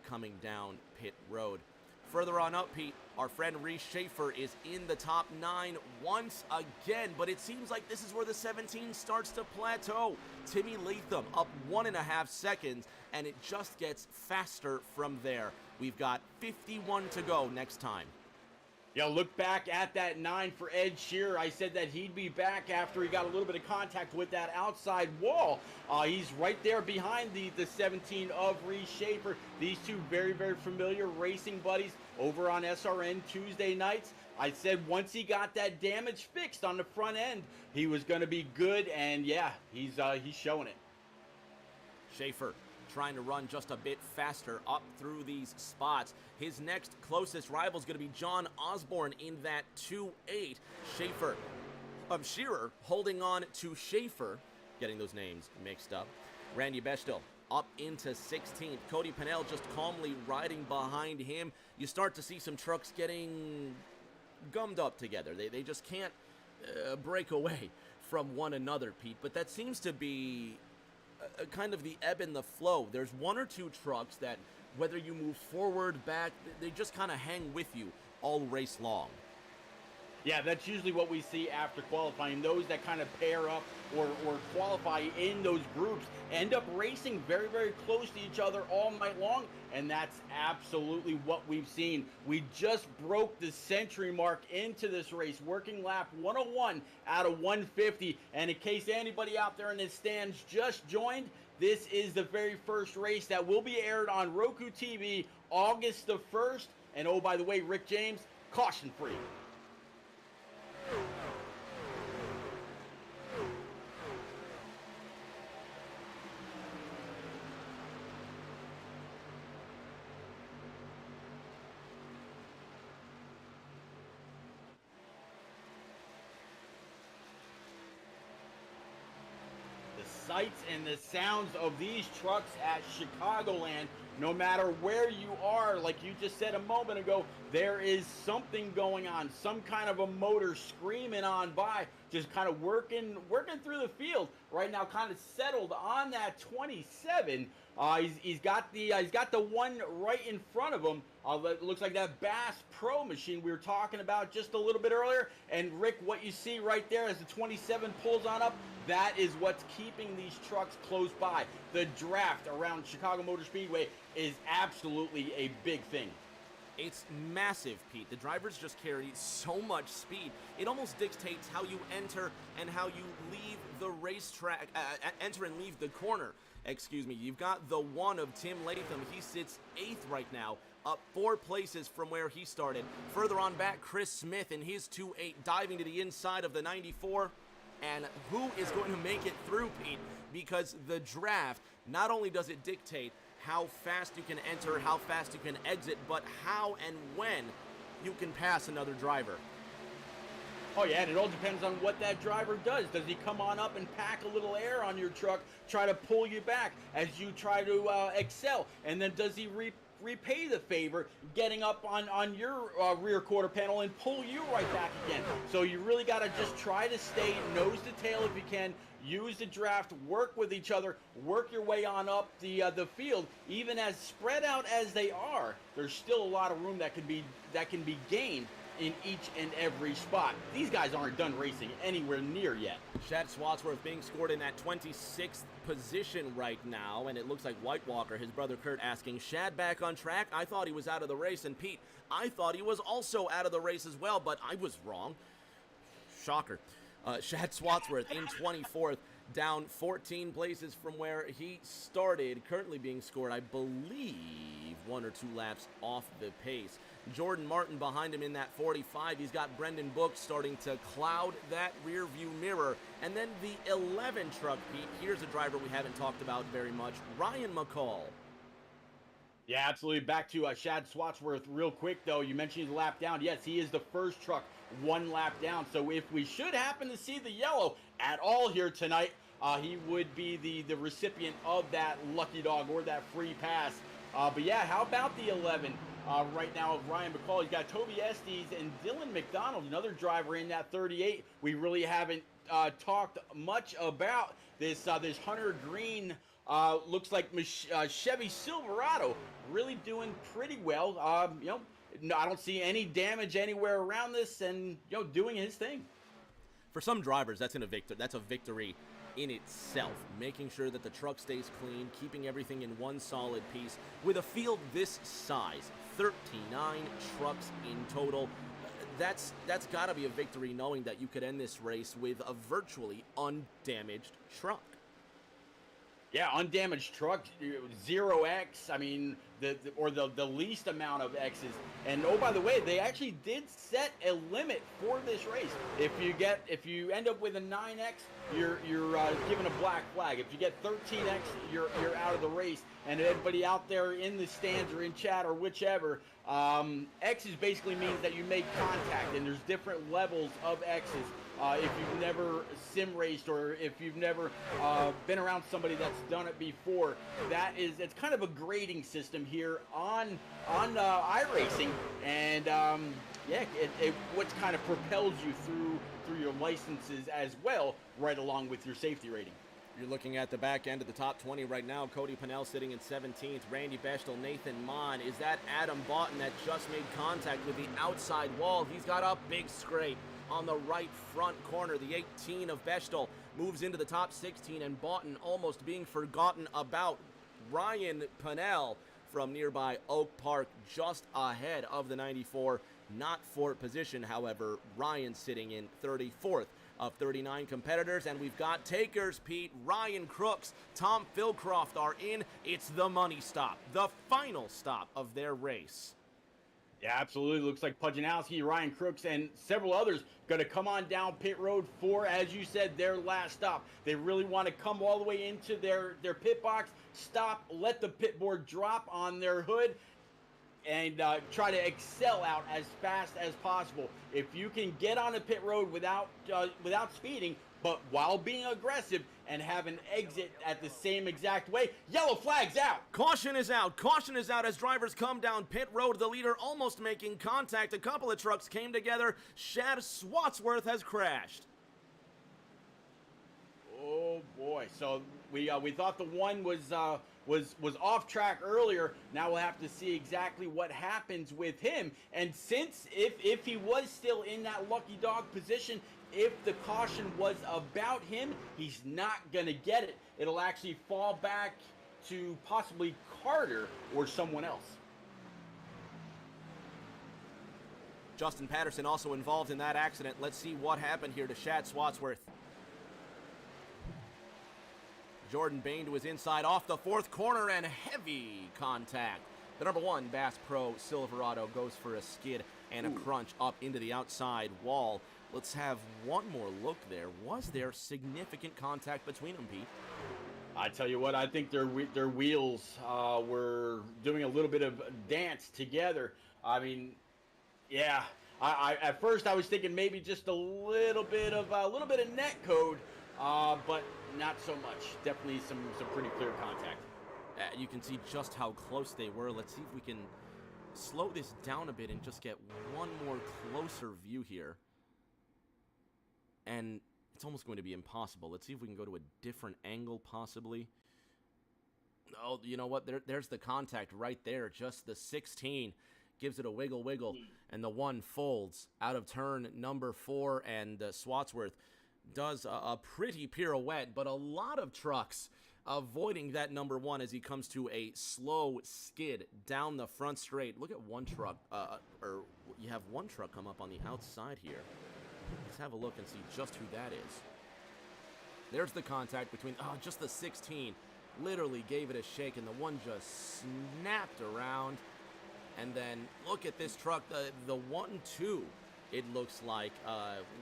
coming down pit road. Further on up, Pete, our friend Reese Schaefer is in the top 9 once again, but it seems like this is where the 17 starts to plateau. Timmy Latham up 1.5 seconds, and it just gets faster from there. We've got 51 to go next time. Yeah, look back at that 9 for Ed Shearer. I said that he'd be back after he got a little bit of contact with that outside wall. He's right there behind the 17 of Reese Schaefer. These two very, very familiar racing buddies over on SRN Tuesday nights. I said once he got that damage fixed on the front end, he was going to be good, and yeah, he's showing it. Schaefer trying to run just a bit faster up through these spots. His next closest rival is going to be John Osborne in that 2.8. Shearer holding on to Schaefer, getting those names mixed up. Randy Bechtel up into 16th. Cody Pinnell just calmly riding behind him. You start to see some trucks getting gummed up together. They just can't break away from one another, Pete. But that seems to be kind of the ebb and the flow. There's one or two trucks that, whether you move forward, back, they just kind of hang with you all race long. Yeah, that's usually what we see after qualifying. Those that kind of pair up or qualify in those groups end up racing very, very close to each other all night long, and that's absolutely what we've seen. We just broke the century mark into this race, working lap 101 out of 150, and in case anybody out there in the stands just joined, this is the very first race that will be aired on Roku TV August the 1st, and oh, by the way, Rick James, caution-free. The sights and the sounds of these trucks at Chicagoland, no matter where you are, like you just said a moment ago, there is something going on, some kind of a motor screaming on by, just kind of working through the field right now, kind of settled on that 27. He's got the one right in front of him. It looks like that Bass Pro machine we were talking about just a little bit earlier. And Rick, what you see right there as the 27 pulls on up, that is what's keeping these trucks close by. The draft around Chicago Motor Speedway is absolutely a big thing. It's massive, Pete. The drivers just carry so much speed. It almost dictates how you enter and how you leave the racetrack, enter and leave the corner. Excuse me. You've got the one of Tim Latham. He sits 8th right now, up 4 places from where he started. Further on back, Chris Smith in his 2.8 diving to the inside of the 94. And who is going to make it through, Pete? Because the draft, not only does it dictate how fast you can enter, how fast you can exit, but how and when you can pass another driver. Oh yeah, and it all depends on what that driver does. Does he come on up and pack a little air on your truck, try to pull you back as you try to excel? And then does he repay the favor, getting up on your rear quarter panel and pull you right back again? So you really got to just try to stay nose to tail if you can. Use the draft, work with each other, work your way on up the field. Even as spread out as they are, there's still a lot of room that can be gained in each and every spot. These guys aren't done racing anywhere near yet. Chad Swatsworth being scored in that 26th position right now, and it looks like White Walker, his brother Kurt, asking, Shad back on track? I thought he was out of the race. And Pete, I thought he was also out of the race as well, but I was wrong. Shocker. Chad Swatsworth in 24th, down 14 places from where he started, currently being scored, I believe, 1 or 2 laps off the pace. Jordan Martin behind him in that 45. He's got Brendan Book starting to cloud that rear view mirror. And then the 11 truck, Pete, here's a driver we haven't talked about very much, Ryan McCall. Yeah, absolutely. Back to Chad Swatsworth real quick, though. You mentioned he's a lap down. Yes, he is the first truck 1 lap down. So if we should happen to see the yellow at all here tonight, he would be the recipient of that lucky dog or that free pass. But yeah, how about the 11 right now of Ryan McCall? He's got Toby Estes and Dylan McDonald, another driver in that 38. We really haven't talked much about this Hunter Green, looks like Chevy Silverado, really doing pretty well. I don't see any damage anywhere around this, and doing his thing. For some drivers, that's a victory in itself, making sure that the truck stays clean, keeping everything in one solid piece. With a field this size, 39 trucks in total, that's got to be a victory, knowing that you could end this race with a virtually undamaged truck. Yeah, undamaged truck, 0X. I mean, the least amount of X's. And oh, by the way, they actually did set a limit for this race. If you end up with a 9X, you're given a black flag. If you get 13X, you're out of the race. And everybody out there in the stands or in chat or whichever, X's basically means that you make contact, and there's different levels of X's. If you've never sim raced or if you've never been around somebody that's done it before, it's kind of a grading system here on iRacing, and what kind of propels you through your licenses as well, right along with your safety rating. You're looking at the back end of the top 20 right now. Cody Pennell sitting in 17th. Randy Bechtel, Nathan Mon. Is that Adam Boughton that just made contact with the outside wall? He's got a big scrape on the right front corner. The 18 of Bechtel moves into the top 16, and Boughton almost being forgotten about. Ryan Pennell from nearby Oak Park just ahead of the 94. Not for position, however. Ryan sitting in 34th. Of 39 competitors, and we've got takers, Pete. Ryan Crooks, Tom Philcroft are in. It's the money stop, the final stop of their race. Yeah, absolutely. Looks like Pujanowski, Ryan Crooks, and several others going to come on down pit road for, as you said, their last stop. They really want to come all the way into their pit box, stop, let the pit board drop on their hood, and try to excel out as fast as possible. If you can get on a pit road without speeding, but while being aggressive and have an exit at the same exact way, yellow flag's out. Caution is out. Caution is out as drivers come down pit road. The leader almost making contact. A couple of trucks came together. Chad Swatsworth has crashed. Oh boy! So we thought the one was off track earlier. Now we'll have to see exactly what happens with him. And since if he was still in that lucky dog position, if the caution was about him, he's not gonna get it. It'll actually fall back to possibly Carter or someone else. Justin Patterson also involved in that accident. Let's see what happened here to Shad Swatsworth. Jordan Bain to his inside off the fourth corner and heavy contact. The number 1 Bass Pro Silverado goes for a skid and a crunch up into the outside wall. Let's have one more look there. Was there significant contact between them, Pete? I tell you what, I think their wheels were doing a little bit of dance together. I mean, yeah. I at first I was thinking maybe just a little bit of net code, but not so much. Definitely some pretty clear contact. You can see just how close they were. Let's see if we can slow this down a bit and just get one more closer view here. And it's almost going to be impossible. Let's see if we can go to a different angle, possibly. Oh, you know what? There's the contact right there. Just the 16 gives it a wiggle, and the 1 folds out of turn number 4, and Swatsworth does a pretty pirouette, but a lot of trucks avoiding that number 1 as he comes to a slow skid down the front straight. Look at one truck, or you have one truck come up on the outside here. Let's have a look and see just who that is. There's the contact between, just the 16. Literally gave it a shake, and the 1 just snapped around. And then look at this truck, the 1-2. It looks like,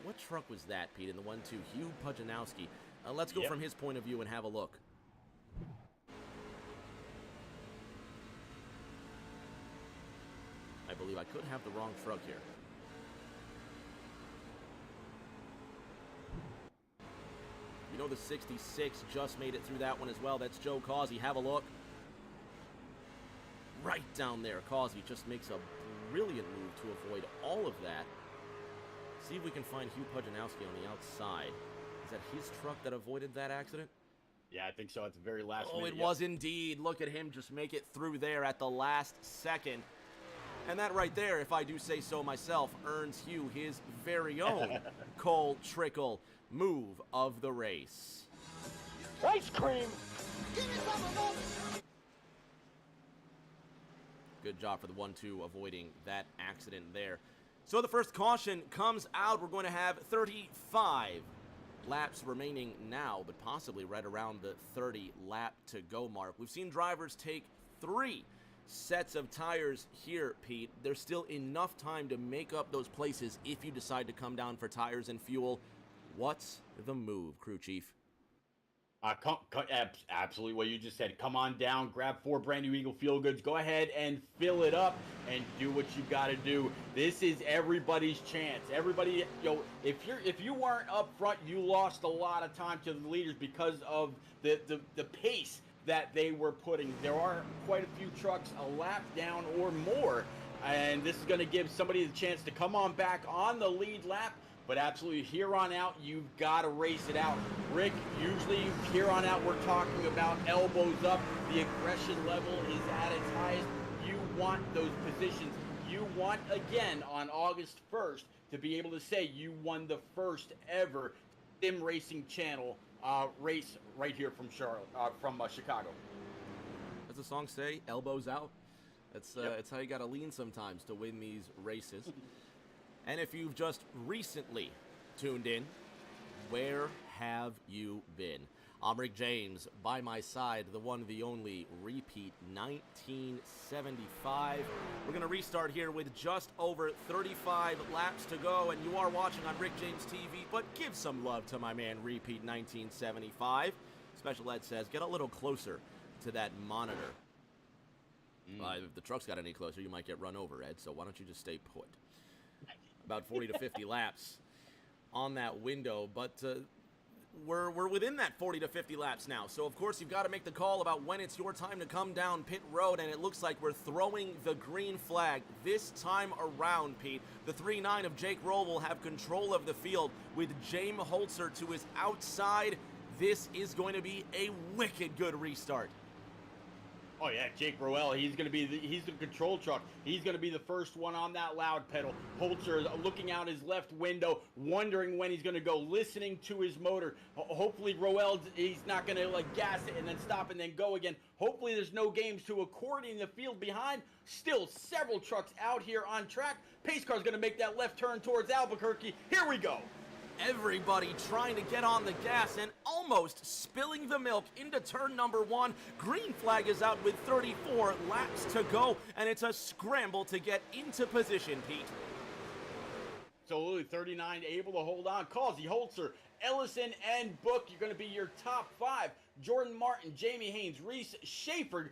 what truck was that, Pete, in the 1-2? Hugh Pujanowski. Let's go from his point of view and have a look. I believe I could have the wrong truck here. You know the 66 just made it through that one as well. That's Joe Causey. Have a look. Right down there. Causey just makes a brilliant move to avoid all of that. See if we can find Hugh Pujanowski on the outside. Is that his truck that avoided that accident? Yeah, I think so. At the very last minute. Oh, it was indeed. Look at him just make it through there at the last second. And that right there, if I do say so myself, earns Hugh his very own Cole Trickle move of the race. Ice cream! Good job for the 1-2 avoiding that accident there. So the first caution comes out. We're going to have 35 laps remaining now, but possibly right around the 30 lap to go mark. We've seen drivers take 3 sets of tires here, Pete. There's still enough time to make up those places if you decide to come down for tires and fuel. What's the move, crew chief? Absolutely what you just said. Come on down, grab 4 brand new Eagle Feel Goods, go ahead and fill it up and do what you got to do. This is everybody's chance. Everybody, if you weren't up front, you lost a lot of time to the leaders because of the pace that they were putting. There are quite a few trucks a lap down or more, and this is going to give somebody the chance to come on back on the lead lap. But absolutely, here on out, you've got to race it out. Rick, usually here on out, we're talking about elbows up. The aggression level is at its highest. You want those positions. You want, again, on August 1st, to be able to say you won the first ever Sim Racing Channel race right here from Chicago. Does the song say, elbows out? That's how you got to lean sometimes to win these races. And if you've just recently tuned in, where have you been? I'm Rick James, by my side, the one, the only, repeat 1975. We're going to restart here with just over 35 laps to go, and you are watching on Rick James TV, but give some love to my man, repeat 1975. Special Ed says, get a little closer to that monitor. If the truck's got any closer, you might get run over, Ed, so why don't you just stay put? About 40 to 50 laps on that window, but we're within that 40 to 50 laps now. So, of course, you've got to make the call about when it's your time to come down pit road, and it looks like we're throwing the green flag this time around, Pete. The 3-9 of Jake Roll will have control of the field with James Holzer to his outside. This is going to be a wicked good restart. Oh yeah, Jake Roel, he's the control truck. He's going to be the first one on that loud pedal. Holzer looking out his left window, wondering when he's going to go, listening to his motor. Hopefully Roel, he's not going to gas it and then stop and then go again. Hopefully there's no games to accordion the field behind. Still several trucks out here on track. Pace car's going to make that left turn towards Albuquerque. Here we go. Everybody trying to get on the gas and almost spilling the milk into turn number 1. Green flag is out with 34 laps to go, and it's a scramble to get into position, Pete. So Lily 39 able to hold on. Causey, Holzer, Ellison, and Book, you're going to be your top 5. Jordan Martin, Jamie Haynes, Reese Schaefer.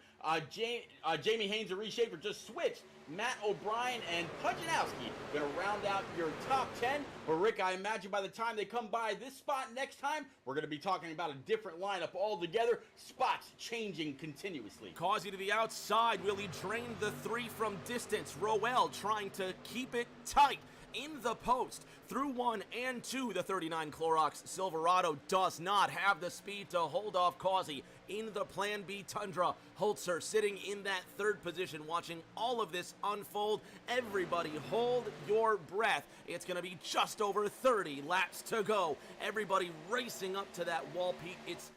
Jamie Haynes and Reese Schaefer just switched. Matt O'Brien and Pujanowski going to round out your top 10. But Rick, I imagine by the time they come by this spot next time, we're going to be talking about a different lineup altogether. Spots changing continuously. Causey to the outside. Will he drain the 3 from distance? Roel trying to keep it tight. In the post, through 1 and 2, the 39 Clorox Silverado does not have the speed to hold off Causey. In the Plan B Tundra, Holzer sitting in that 3rd position, watching all of this unfold. Everybody hold your breath. It's going to be just over 30 laps to go. Everybody racing up to that wall, Pete. It's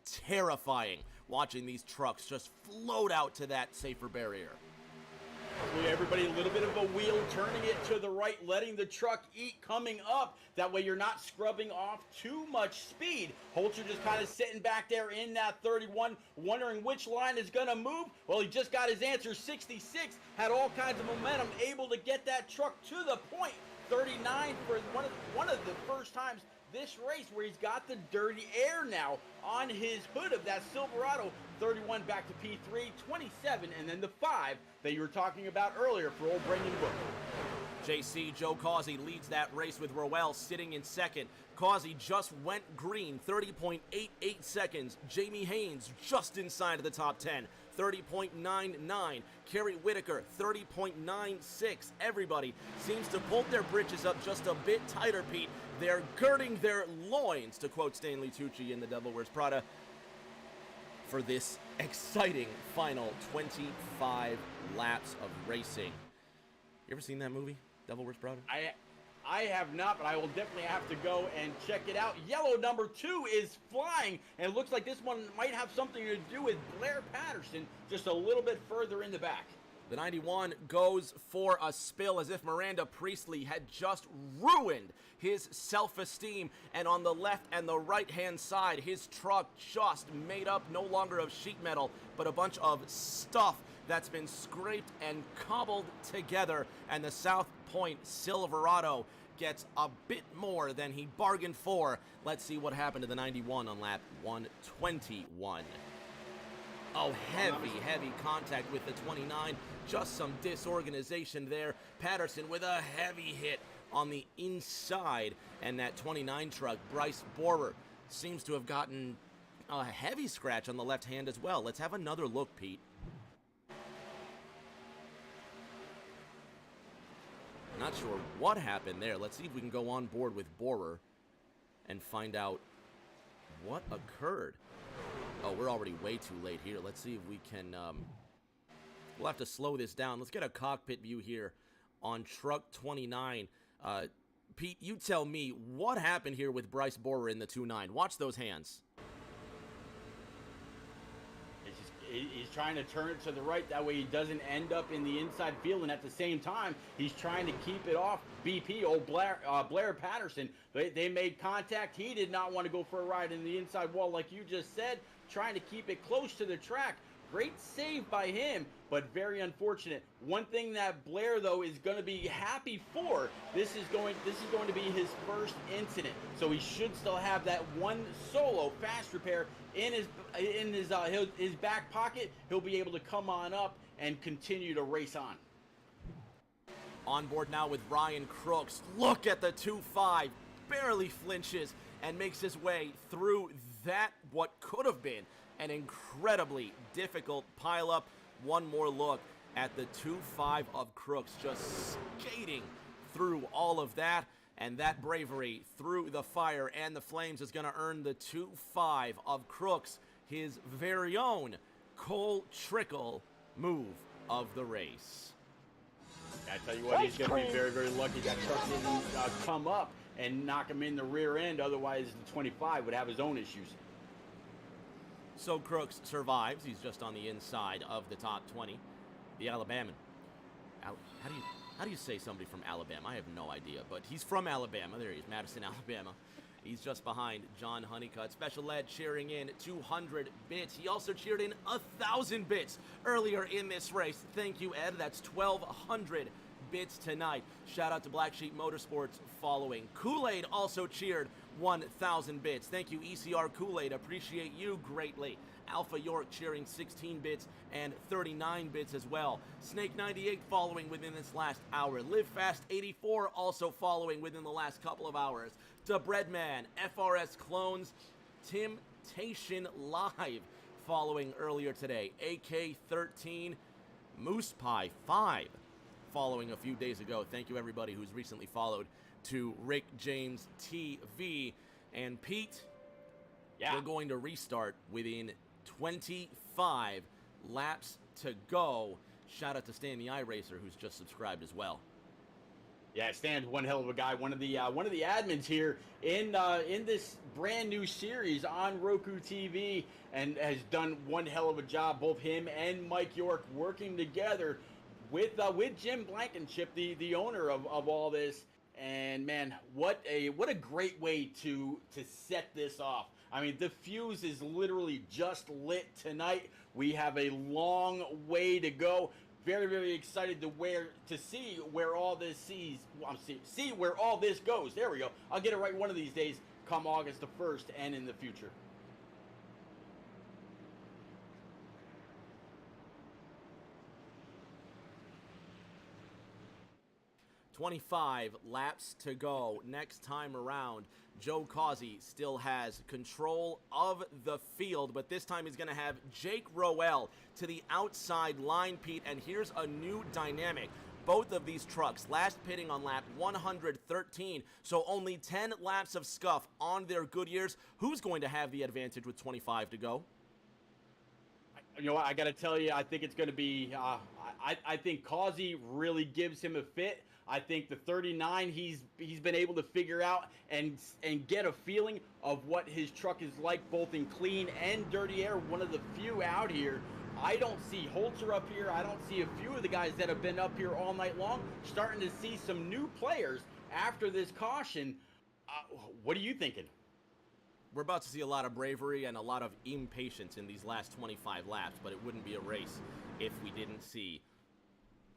terrifying watching these trucks just float out to that safer barrier. Everybody a little bit of a wheel, turning it to the right, letting the truck eat coming up. That way you're not scrubbing off too much speed. Holzer just kind of sitting back there in that 31, wondering which line is going to move. Well, he just got his answer. 66 had all kinds of momentum, able to get that truck to the point. 39 for one of the first times this race where he's got the dirty air now on his hood of that Silverado. 31 back to P3, 27, and then the 5 that you were talking about earlier for old Brendan Book. JC Joe Causey leads that race with Roel sitting in 2nd. Causey just went green, 30.88 seconds. Jamie Haynes just inside of the top 10, 30.99. Kerry Whitaker, 30.96. Everybody seems to pull their britches up just a bit tighter, Pete. They're girding their loins, to quote Stanley Tucci in The Devil Wears Prada, for this exciting final 25 laps of racing. You ever seen that movie, Devil Wears Prada? I have not, but I will definitely have to go and check it out. Yellow number 2 is flying, and it looks like this one might have something to do with Blair Patterson just a little bit further in the back. The 91 goes for a spill as if Miranda Priestley had just ruined his self-esteem. And on the left and the right-hand side, his truck just made up no longer of sheet metal, but a bunch of stuff that's been scraped and cobbled together. And the South Point Silverado gets a bit more than he bargained for. Let's see what happened to the 91 on lap 121. Oh, heavy contact with the 29. Just some disorganization there. Patterson with a heavy hit on the inside. And that 29 truck, Bryce Borer, seems to have gotten a heavy scratch on the left hand as well. Let's have another look, Pete. Not sure what happened there. Let's see if we can go on board with Borer and find out what occurred. Oh, we're already way too late here. Let's see if we can, we'll have to slow this down. Let's get a cockpit view here on truck 29. Pete, you tell me what happened here with Bryce Borer in the 2.9. Watch those hands. He's trying to turn it to the right. That way he doesn't end up in the inside field. And at the same time, he's trying to keep it off BP, old Blair Patterson. They made contact. He did not want to go for a ride in the inside wall like you just said, trying to keep it close to the track. Great save by him, but very unfortunate. One thing that Blair, though, is going to be happy for, this is going to be his first incident. So he should still have that one solo fast repair in his back pocket. He'll be able to come on up and continue to race on. On board now with Ryan Crooks. Look at the 2.5. Barely flinches and makes his way through that, what could have been an incredibly difficult pileup. One more look at the 2.5 of Crooks, just skating through all of that. And that bravery through the fire and the flames is going to earn the 2.5 of Crooks his very own Cole Trickle move of the race. I tell you what, he's going to be very, very lucky that truck didn't come up and knock him in the rear end. Otherwise, the 25 would have his own issues. So Crooks survives. He's just on the inside of the top 20. The Alabaman. How do you How do you say somebody from Alabama? I have no idea, but he's from Alabama. There he is, Madison, Alabama. He's just behind John Honeycutt. Special Ed cheering in 200 bits. He also cheered in 1,000 bits earlier in this race. Thank you, Ed. That's 1,200 bits tonight. Shout out to Black Sheep Motorsports following. Kool-Aid also cheered 1,000 bits. Thank you, ECR Kool-Aid. Appreciate you greatly. Alpha York cheering 16 bits and 39 bits as well. Snake 98 following within this last hour. Live Fast 84 also following within the last couple of hours. The Breadman, FRS Clones, Temptation Live following earlier today. AK13, Moose Pie 5 following a few days ago. Thank you everybody who's recently followed to Rick James TV. And Pete, we're going to restart within 25 laps to go. Shout out to Stan the iRacer, who's just subscribed as well. Yeah, Stan's one hell of a guy. One of the admins here in this brand new series on Roku TV, and has done one hell of a job. Both him and Mike York working together with Jim Blankenship, the owner of all this. And man, what a great way to set this off. I mean, the fuse is literally just lit tonight. We have a long way to go. Very, very excited to see where all this see where all this goes. There we go. I'll get it right one of these days, come August the 1st and in the future. "25 laps to go. Next time around, Joe Causey still has control of the field, but this time he's going to have Jake Roel to the outside line, Pete, and here's a new dynamic. Both of these trucks last pitting on lap 113, so only 10 laps of scuff on their Goodyears. Who's going to have the advantage with 25 to go? You know what, I got to tell you, I think it's going to be, I think Causey really gives him a fit. I think the 39, he's been able to figure out and get a feeling of what his truck is like, both in clean and dirty air. One of the few out here. I don't see Holzer up here. I don't see a few of the guys that have been up here all night long. Starting to see some new players after this caution. What are you thinking? We're about to see a lot of bravery and a lot of impatience in these last 25 laps, but it wouldn't be a race if we didn't see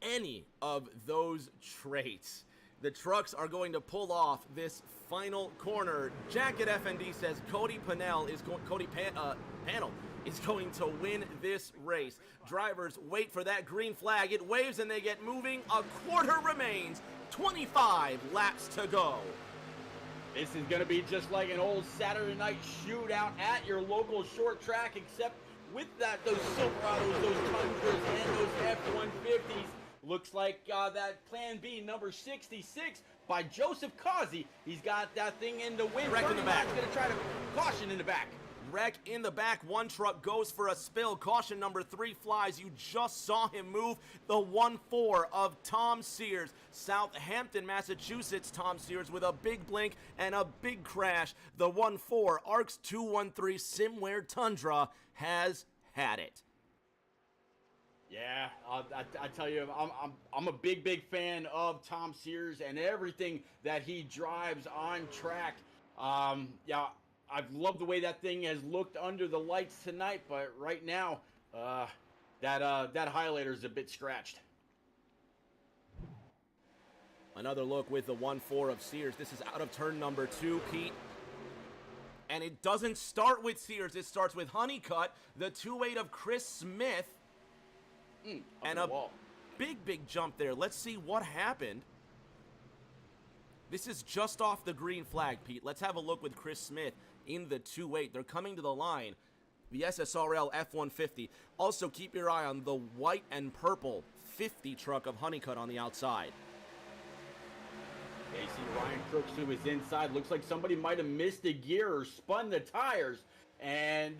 any of those traits. The trucks are going to pull off this final corner. Jacket FND says Cody Panel is going to win this race. Drivers wait for that green flag. It waves and they get moving. A quarter remains. 25 laps to go. This is going to be just like an old Saturday night shootout at your local short track, except with those Silverados, those Tundras, and those F-150s. Looks like that Plan B number 66 by Joseph Causey. He's got that thing in the wind. Wreck in the back. He's going to try to caution in the back. Wreck in the back. One truck goes for a spill. Caution number 3 flies. You just saw him move. The 1-4 of Tom Sears. Southampton, Massachusetts. Tom Sears with a big blink and a big crash. The 1-4 ARCS 213 Simware Tundra has had it. Yeah, I tell you, I'm a big fan of Tom Sears and everything that he drives on track. Yeah, I've loved the way that thing has looked under the lights tonight, but right now, that highlighter is a bit scratched. Another look with the 1-4 of Sears. This is out of turn number 2, Pete. And it doesn't start with Sears. It starts with Honeycutt, the 2-8 of Chris Smith. And a big jump there. Let's see what happened. This is just off the green flag, Pete. Let's have a look with Chris Smith in the 2-8. They're coming to the line. The SSRL F-150. Also, keep your eye on the white and purple 50 truck of Honeycutt on the outside. Yeah, you see Ryan Crooks, who is inside. Looks like somebody might have missed a gear or spun the tires. And,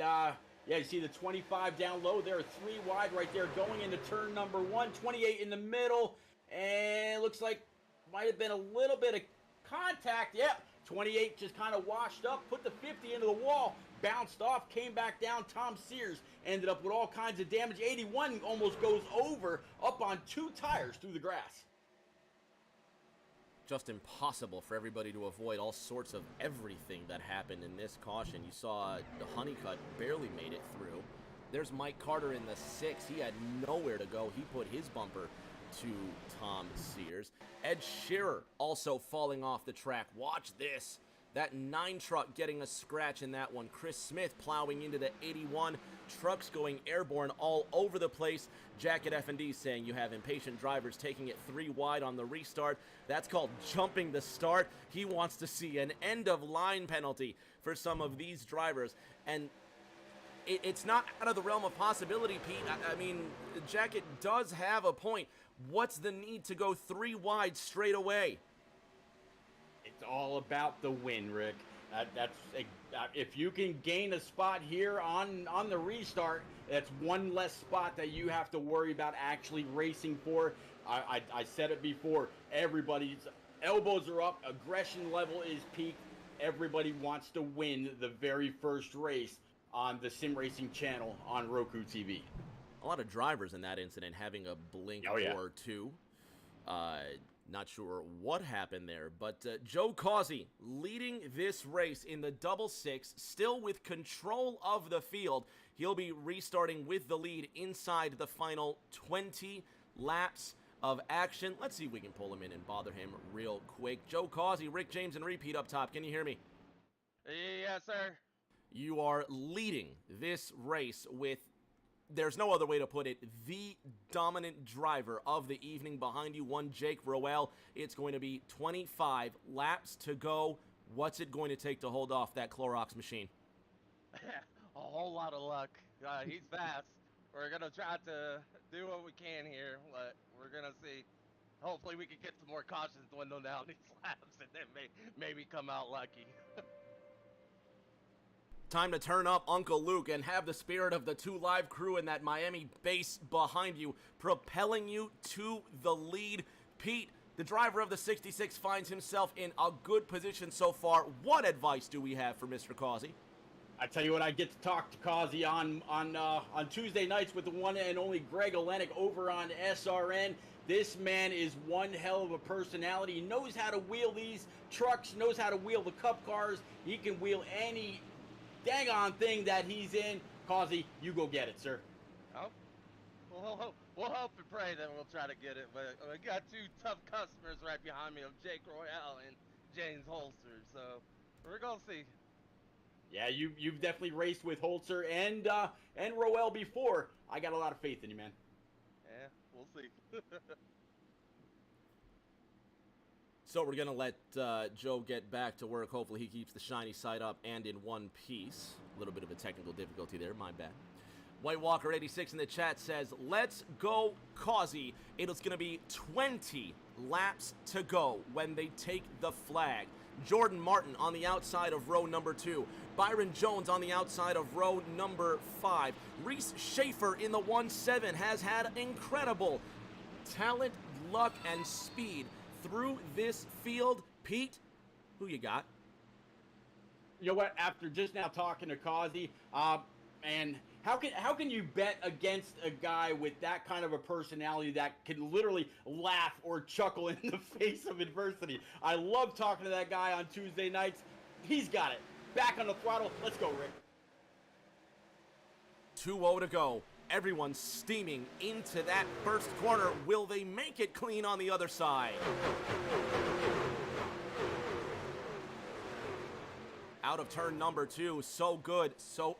yeah, you see the 25 down low there, 3 wide right there, going into turn number 1, 28 in the middle, and it looks like might have been a little bit of contact. Yep, 28 just kind of washed up, put the 50 into the wall, bounced off, came back down. Tom Sears ended up with all kinds of damage. 81 almost goes over, up on 2 tires through the grass. just impossible for everybody to avoid all sorts of everything that happened in this caution. You saw the Honeycutt barely made it through. There's Mike Carter in the 6. He had nowhere to go. He put his bumper to Tom Sears. Ed Shearer also falling off the track. Watch this. That 9 truck getting a scratch in that one. Chris Smith plowing into the 81. Trucks going airborne all over the place. Jack at F&D saying you have impatient drivers taking it 3 wide on the restart. That's called jumping the start. He wants to see an end-of-line penalty for some of these drivers. And it's not out of the realm of possibility, Pete. I mean, Jacket does have a point. What's the need to go 3 wide straight away? It's all about the win, Rick. If you can gain a spot here on the restart, that's one less spot that you have to worry about actually racing for. I said it before. Everybody's elbows are up. Aggression level is peaked. Everybody wants to win the very first race on the Sim Racing channel on Roku TV. A lot of drivers in that incident having a blink or two. Not sure what happened there, but Joe Causey leading this race in the double 6, still with control of the field. He'll be restarting with the lead inside the final 20 laps of action. Let's see if we can pull him in and bother him real quick. Joe Causey, Rick James, and Repeat up top. Can you hear me? Yes, sir. You are leading this race with, there's no other way to put it, the dominant driver of the evening behind you, one Jake Roel. It's going to be 25 laps to go. What's it going to take to hold off that Clorox machine? A whole lot of luck. He's fast. We're going to try to do what we can here, but we're going to see. Hopefully we can get some more cautions dwindle down these laps and then maybe come out lucky. Time to turn up Uncle Luke and have the spirit of the 2 Live crew in that Miami base behind you, propelling you to the lead. Pete, the driver of the 66, finds himself in a good position so far. What advice do we have for Mr. Causey? I tell you what, I get to talk to Causey on Tuesday nights with the one and only Greg Olenek over on SRN. This man is one hell of a personality. He knows how to wheel these trucks, knows how to wheel the cup cars. He can wheel any dang on thing that he's in. Causey, you go get it, sir. Oh, we'll hope and pray that we'll try to get it. But we got 2 tough customers right behind me of Jake Royale and James Holster, so we're gonna see. Yeah, you've definitely raced with Holzer and Roel before. I got a lot of faith in you, man. Yeah, we'll see. So we're going to let Joe get back to work. Hopefully he keeps the shiny side up and in one piece. A little bit of a technical difficulty there, my bad. White Walker 86 in the chat says, let's go Causey. It's going to be 20 laps to go when they take the flag. Jordan Martin on the outside of row number 2. Byron Jones on the outside of row number 5. Reese Schaefer in the 1-7 has had incredible talent, luck, and speed through this field. Pete, who you got? You know what? After just now talking to Causey, and how can you bet against a guy with that kind of a personality that can literally laugh or chuckle in the face of adversity? I love talking to that guy on Tuesday nights. He's got it. Back on the throttle. Let's go, Rick. 2-0 to go. Everyone's steaming into that first corner. Will they make it clean on the other side? Out of turn number 2, so good, so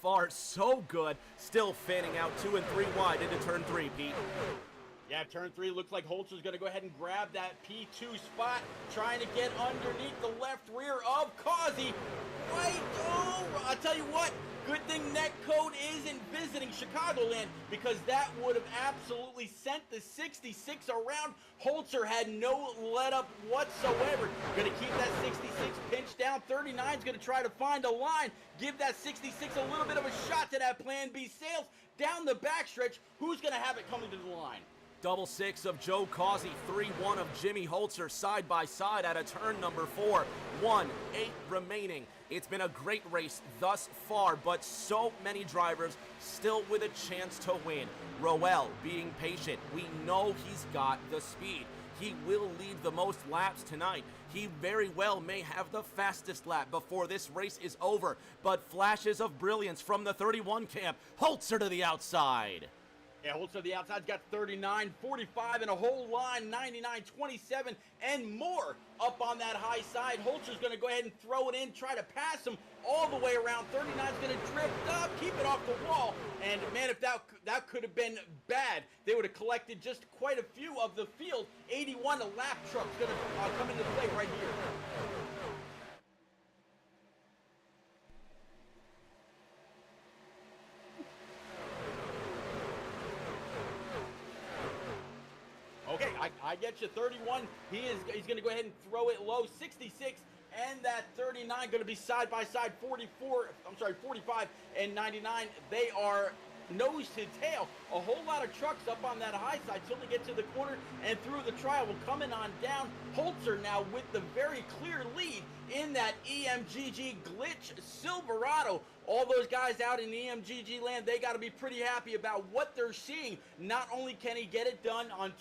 far, so good. Still fanning out 2 and 3 wide into turn 3, Pete. Yeah, turn 3 looks like Holzer's going to go ahead and grab that P2 spot, trying to get underneath the left rear of Causey. Right, oh, I'll tell you what, good thing Netcode isn't visiting Chicagoland, because that would have absolutely sent the 66 around. Holzer had no let up whatsoever. Going to keep that 66 pinched down. 39's going to try to find a line, give that 66 a little bit of a shot to that Plan B sales. Down the backstretch, who's going to have it coming to the line? Double 6 of Joe Causey, 3-1 of Jimmy Holzer, side by side at a turn number 4. 1-8 remaining. It's been a great race thus far, but so many drivers still with a chance to win. Roel being patient. We know he's got the speed. he will lead the most laps tonight. He very well may have the fastest lap before this race is over, but flashes of brilliance from the 31 camp. Holzer to the outside. Yeah, Holtz to the outside's got 39, 45, and a whole line, 99, 27, and more up on that high side. Holtzer's going to go ahead and throw it in, try to pass him all the way around. 39's going to drift up, keep it off the wall. And, man, if that could have been bad, they would have collected just quite a few of the field. 81, a lap truck's going to come into play right here. Okay, I get you. 31. He's going to go ahead and throw it low. 66 and that 39 going to be side by side. 45 and 99. They are nose to tail. A whole lot of trucks up on that high side till they get to the corner and through the trial. Will coming on down. Holzer now with the very clear lead in that EMGG Glitch Silverado. All those guys out in EMGG land, they got to be pretty happy about what they're seeing. Not only can he get it done on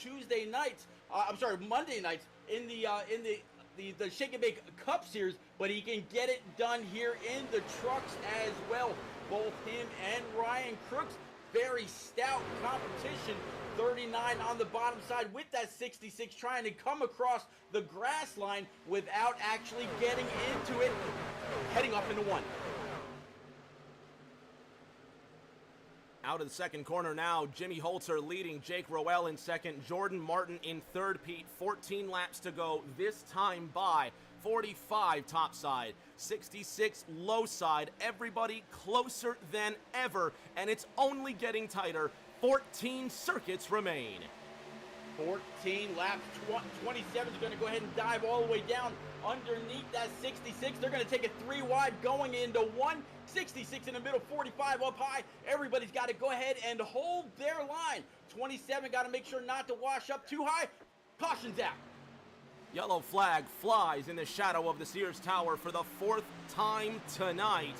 Monday nights in the Shake and Bake Cup Series, but he can get it done here in the trucks as well. Both him and Ryan Crooks, very stout competition. 39 on the bottom side with that 66, trying to come across the grass line without actually getting into it. Heading up into one. Out of the second corner now, Jimmy Holzer leading, Jake Roel in second, Jordan Martin in third, Pete. 14 laps to go, this time by 45 top side, 66 low side, everybody closer than ever, and it's only getting tighter. 14 circuits remain. 14 laps, 27 is going to go ahead and dive all the way down underneath that 66. They're going to take it 3 wide going into one. 66 in the middle, 45 up high. Everybody's got to go ahead and hold their line. 27 got to make sure not to wash up too high. Caution's out. Yellow flag flies in the shadow of the Sears Tower for the 4th time tonight.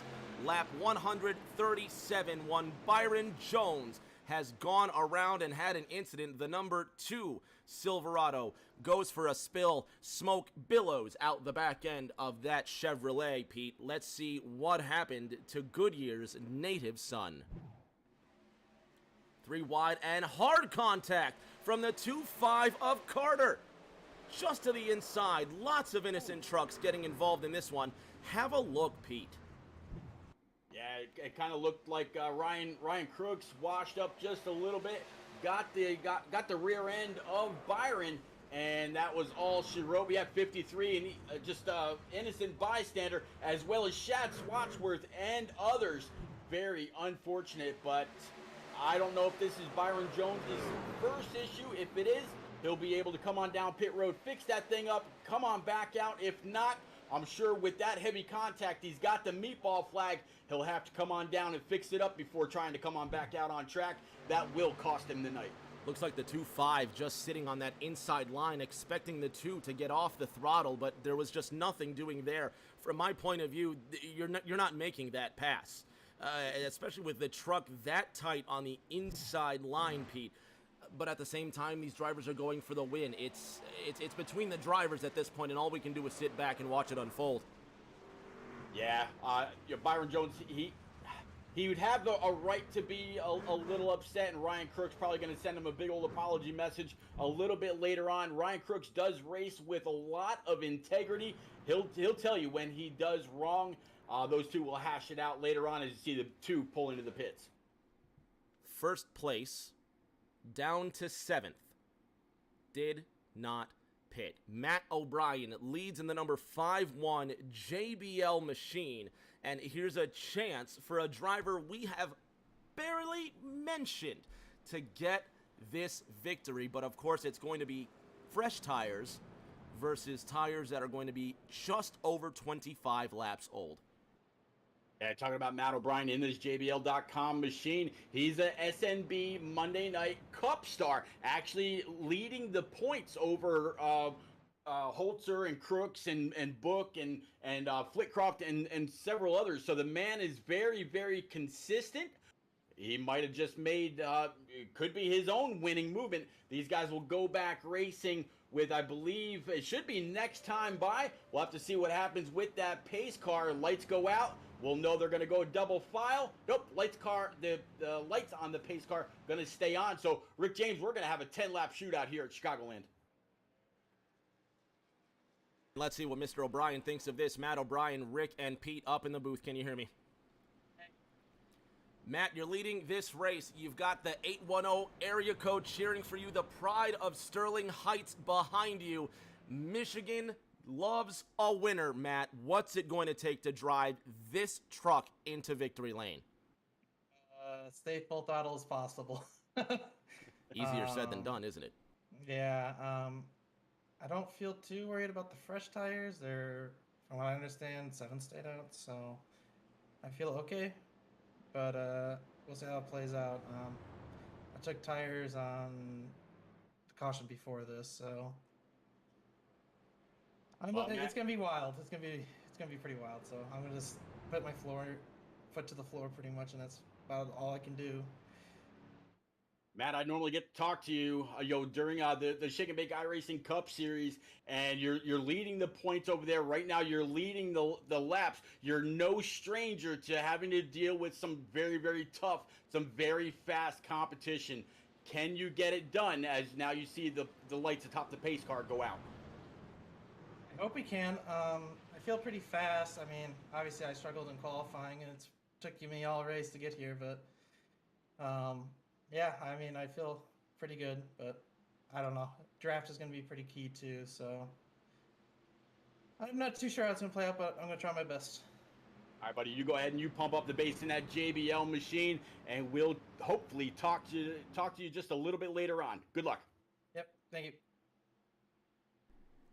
Lap 137, one Byron Jones has gone around and had an incident. The number 2 Silverado goes for a spill. Smoke billows out the back end of that Chevrolet, Pete. Let's see what happened to Goodyear's native son. 3 wide and hard contact from the 2-5 of Carter. Just to the inside, lots of innocent trucks getting involved in this one. Have a look, Pete. Yeah, it kind of looked like Ryan Crooks washed up just a little bit, got the rear end of Byron, and that was all she wrote. We have 53 and just innocent bystander, as well as Shad Swatsworth and others. Very unfortunate, but I don't know if this is Byron Jones' first issue. If it is, he'll be able to come on down pit road, fix that thing up, come on back out. If not, I'm sure with that heavy contact, he's got the meatball flag. He'll have to come on down and fix it up before trying to come on back out on track. That will cost him the night. Looks like the 2-5 just sitting on that inside line, expecting the 2 to get off the throttle, but there was just nothing doing there. From my point of view, you're not making that pass, especially with the truck that tight on the inside line, Pete. But at the same time, these drivers are going for the win. It's between the drivers at this point, and all we can do is sit back and watch it unfold. Yeah, Byron Jones, he would have a right to be a little upset, and Ryan Crooks probably going to send him a big old apology message a little bit later on. Ryan Crooks does race with a lot of integrity. He'll tell you when he does wrong. Those two will hash it out later on as you see the 2 pull into the pits. First place down to 7th. Did not pit. Matt O'Brien leads in the number 5-1 JBL machine. And here's a chance for a driver we have barely mentioned to get this victory. But of course, it's going to be fresh tires versus tires that are going to be just over 25 laps old. Yeah, talking about Matt O'Brien in this JBL.com machine. He's a SNB Monday Night Cup star, actually leading the points over Holzer and Crooks and Book and Flitcroft and several others. So the man is very, very consistent. He might have just made, it could be his own winning movement. These guys will go back racing with, I believe, it should be next time by. We'll have to see what happens with that pace car. Lights go out. We'll know they're going to go double file. Nope, the lights on the pace car going to stay on. So, Rick James, we're going to have a 10-lap shootout here at Chicagoland. Let's see what Mr. O'Brien thinks of this. Matt O'Brien, Rick, and Pete up in the booth. Can you hear me? Matt, you're leading this race. You've got the 810 area code cheering for you, the pride of Sterling Heights behind you. Michigan loves a winner, Matt. What's it going to take to drive this truck into victory lane? Stay full throttle as possible. Easier said than done, isn't it? Yeah, I don't feel too worried about the fresh tires. They're, from what I understand, 7 stayed out, so I feel okay. But we'll see how it plays out. I took tires on the caution before this, so it's gonna be wild. It's gonna be pretty wild. So I'm gonna just put my foot to the floor pretty much, and that's about all I can do. Matt, I normally get to talk to you, during the Shake and Bake iRacing Cup Series, and you're leading the points over there right now. You're leading the laps. You're no stranger to having to deal with some very, very tough, some very fast competition. Can you get it done as now you see the lights atop the pace car go out? I hope we can. I feel pretty fast. I mean, obviously I struggled in qualifying, and it's took me all race to get here, but yeah, I mean, I feel pretty good, but I don't know. Draft is going to be pretty key too, so I'm not too sure how it's going to play out, but I'm going to try my best. All right, buddy, you go ahead and you pump up the bass in that JBL machine, and we'll hopefully talk to you just a little bit later on. Good luck. Yep, thank you.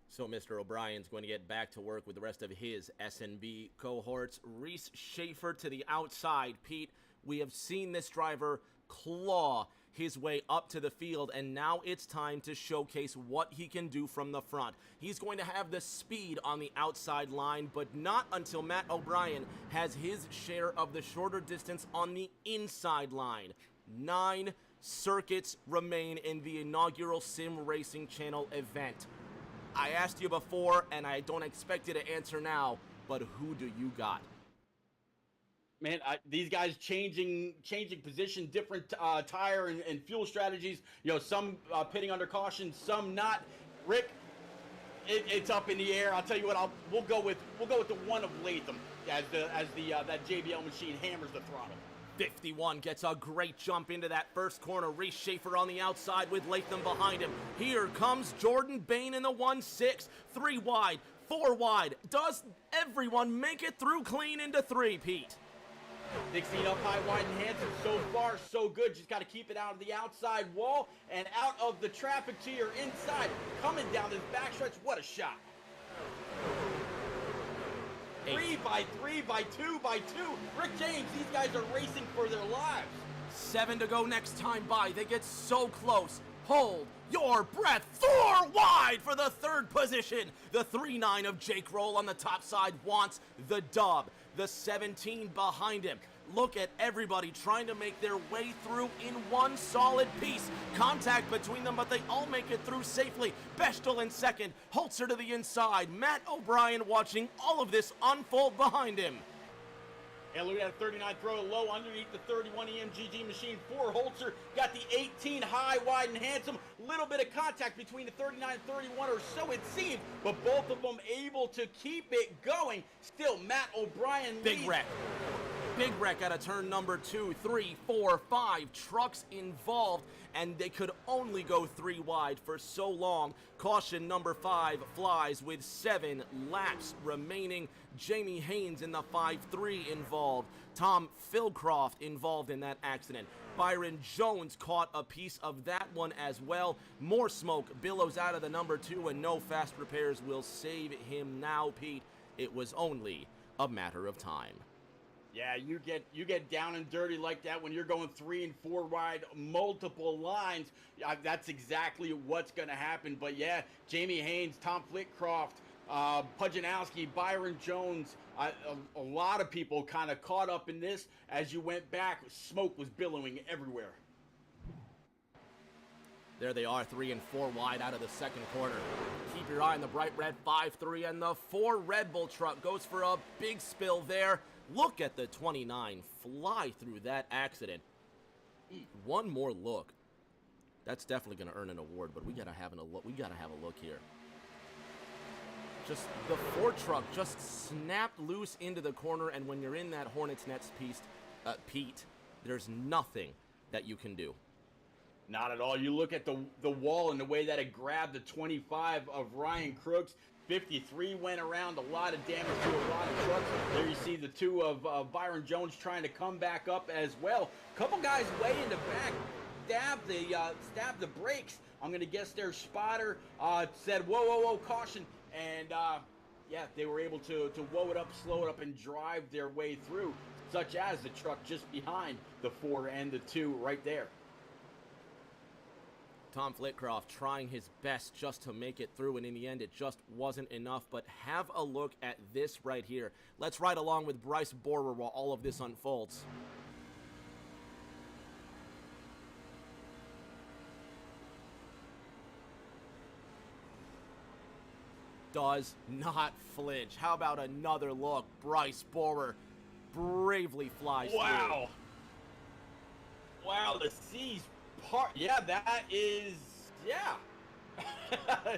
So Mr. O'Brien's going to get back to work with the rest of his SNB cohorts. Reese Schaefer to the outside. Pete, we have seen this driver claw his way up to the field, and now it's time to showcase what he can do from the front. He's going to have the speed on the outside line, but not until Matt O'Brien has his share of the shorter distance on the inside line. 9 circuits remain in the inaugural Sim Racing Channel event. I asked you before, and I don't expect you to answer now, but who do you got? Man, these guys changing position, different tire and fuel strategies. Some pitting under caution, some not. Rick, it's up in the air. I'll tell you what. We'll go with the one of Latham as that JBL machine hammers the throttle. 51 gets a great jump into that first corner. Reese Schaefer on the outside with Latham behind him. Here comes Jordan Bain in the 1-6. 3 wide, 4 wide. Does everyone make it through clean into 3, Pete? 16 up high, wide, and Hanson. So far, so good. Just got to keep it out of the outside wall and out of the traffic to your inside. Coming down this backstretch, what a shot. 3 by 3 by 2 by 2. Rick James, these guys are racing for their lives. 7 to go next time by. They get so close. Hold your breath. 4 wide for the 3rd position. The 3-9 of Jake Roll on the top side wants the dub. The 17 behind him. Look at everybody trying to make their way through in one solid piece. Contact between them, but they all make it through safely. Bechtel in 2nd, Holzer to the inside. Matt O'Brien watching all of this unfold behind him. And look at that 39 throw low underneath the 31 EMGG machine for Holzer. Got the 18 high, wide, and handsome. Little bit of contact between the 39 and 31 or so it seemed, but both of them able to keep it going. Still, Matt O'Brien leads. Big wreck out of turn number 2, 3, 4, 5. Trucks involved, and they could only go 3 wide for so long. Caution number 5 flies with 7 laps remaining. Jamie Haynes in the 5-3 involved. Tom Philcroft involved in that accident. Byron Jones caught a piece of that one as well. More smoke billows out of the number 2, and no fast repairs will save him now, Pete. It was only a matter of time. Yeah, you get down and dirty like that when you're going 3 and 4 wide, multiple lines. That's exactly what's going to happen. But yeah, Jamie Haynes, Tom Flitcroft, Pujanowski, Byron Jones, a lot of people kind of caught up in this. As you went back, smoke was billowing everywhere. There they are, 3 and 4 wide out of the second quarter. Keep your eye on the bright red 5-3, and the 4 Red Bull truck goes for a big spill there. Look at the 29 fly through that accident. One more look. That's definitely going to earn an award, but we gotta have a look here. Just the 4 truck just snapped loose into the corner, and when you're in that Hornets Nest piece, Pete, there's nothing that you can do. Not at all. You look at the wall and the way that it grabbed the 25 of Ryan Crooks. 53 went around, a lot of damage to a lot of trucks. There you see the 2 of Byron Jones trying to come back up as well. Couple guys way in the back, stabbed the brakes. I'm going to guess their spotter said, whoa, whoa, whoa, caution. And, yeah, they were able to whoa it up, slow it up, and drive their way through, such as the truck just behind the 4 and the 2 right there. Tom Flitcroft trying his best just to make it through, and in the end, it just wasn't enough. But have a look at this right here. Let's ride along with Bryce Borer while all of this unfolds. Does not flinch. How about another look? Bryce Borer bravely flies through. Wow, the C's part. Yeah, that is, yeah.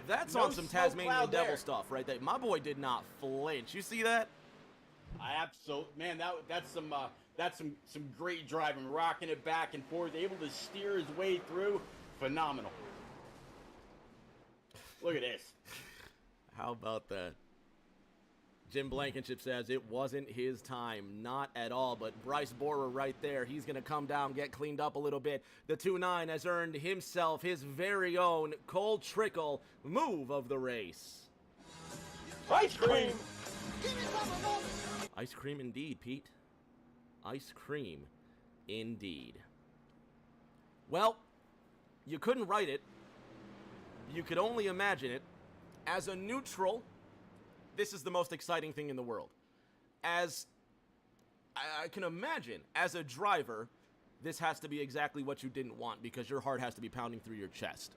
That's No on some smoke Tasmanian cloud devil there. stuff right there. My boy did not flinch. You see that? I absolutely, man, that's some great driving, rocking it back and forth, able to steer his way through. Phenomenal. Look at this. How about that? Jim Blankenship says it wasn't his time. Not at all, but Bryce Borer right there. He's going to come down, get cleaned up a little bit. The 2-9 has earned himself his very own Cole Trickle move of the race. Ice cream. Ice cream indeed, Pete. Ice cream indeed. Well, you couldn't write it. You could only imagine it. As a neutral, this is the most exciting thing in the world. As I can imagine, as a driver, this has to be exactly what you didn't want because your heart has to be pounding through your chest.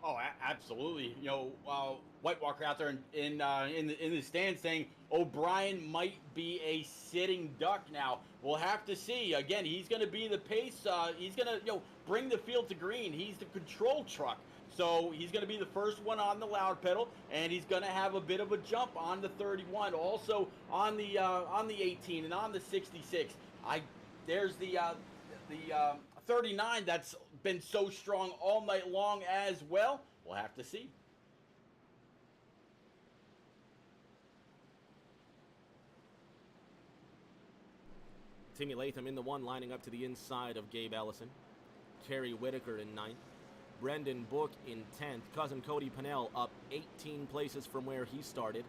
Oh, absolutely. You know, White Walker out there in the stand saying O'Brien might be a sitting duck now. We'll have to see. Again, he's going to be the pace. He's going to bring the field to green. He's the control truck. So he's going to be the first one on the loud pedal, and he's going to have a bit of a jump on the 31, also on the 18 and on the 66. There's the 39 that's been so strong all night long as well. We'll have to see. Timmy Latham in the 1, lining up to the inside of Gabe Ellison. Kerry Whitaker in 9th. Brendan Book in 10th. Cousin Cody Pennell up 18 places from where he started.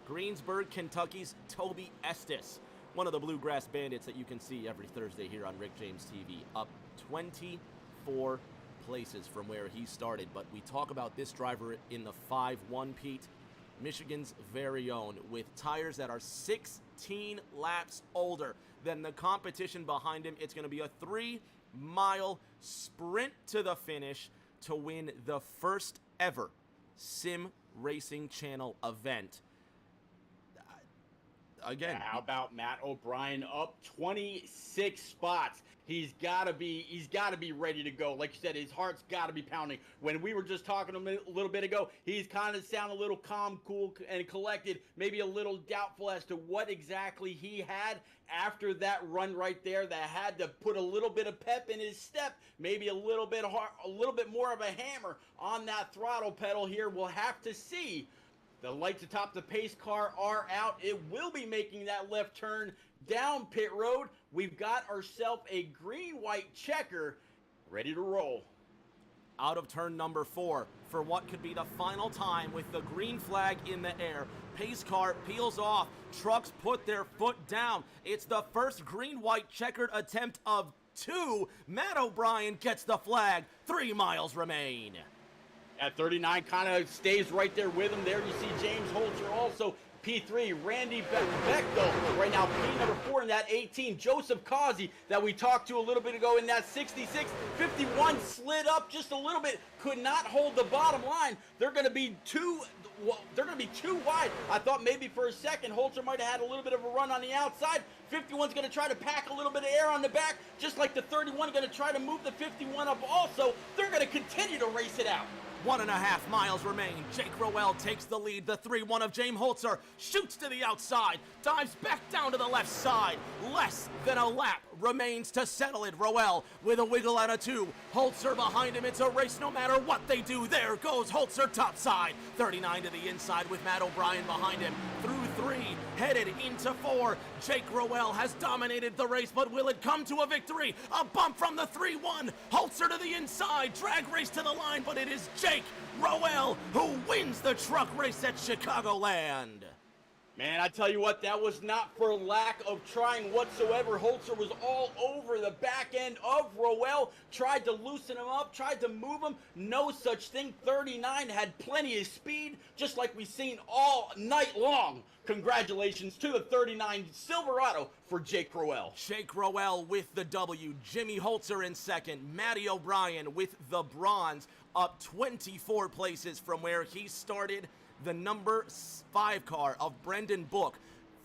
Greensburg, Kentucky's Toby Estes, one of the Bluegrass Bandits that you can see every Thursday here on Rick James TV, up 24 places from where he started. But we talk about this driver in the 5-1, Pete, Michigan's very own, with tires that are 16 laps older than the competition behind him. It's going to be a 3-mile sprint to the finish to win the first ever Sim Racing Channel event. Again, how about Matt O'Brien up 26 spots? He's got to be ready to go. Like you said, his heart's got to be pounding. When we were just talking a little bit ago, he's kind of sound a little calm, cool, and collected, maybe a little doubtful as to what exactly he had after that run right there that had to put a little bit of pep in his step, maybe a little bit more of a hammer on that throttle pedal here. We'll have to see. The lights atop the pace car are out. It will be making that left turn down pit road. We've got ourselves a green-white checker ready to roll. Out of turn number 4 for what could be the final time with the green flag in the air. Pace car peels off. Trucks put their foot down. It's the first green-white checkered attempt of 2. Matt O'Brien gets the flag. 3 miles remain. At 39, kind of stays right there with him. There you see James Holzer also. P3, Randy Bechtel right now, P number 4 in that 18, Joseph Causey, that we talked to a little bit ago in that 66. 51 slid up just a little bit, could not hold the bottom line. They're going to be too wide. I thought maybe for a second Holzer might have had a little bit of a run on the outside. 51's going to try to pack a little bit of air on the back, just like the 31 going to try to move the 51 up also. They're going to continue to race it out. 1.5 miles remain. Jake Rowell takes the lead. The 3-1 of James Holzer shoots to the outside, dives back down to the left side. Less than a lap remains to settle it. Rowell with a wiggle and a 2. Holzer behind him. It's a race no matter what they do. There goes Holzer topside. 39 to the inside with Matt O'Brien behind him. Through 3, headed into 4. Jake Rowell has dominated the race, but will it come to a victory? A bump from the 3-1. Holzer to the inside. Drag race to the line, but it is Jake Rowell who wins the truck race at Chicagoland. Man, I tell you what, that was not for lack of trying whatsoever. Holzer was all over the back end of Rowell, tried to loosen him up, tried to move him. No such thing. 39 had plenty of speed, just like we've seen all night long. Congratulations to the 39 Silverado for Jake Rowell. Jake Rowell with the W. Jimmy Holzer in second. Matty O'Brien with the bronze, up 24 places from where he started. The number 5 car of Brendan Book,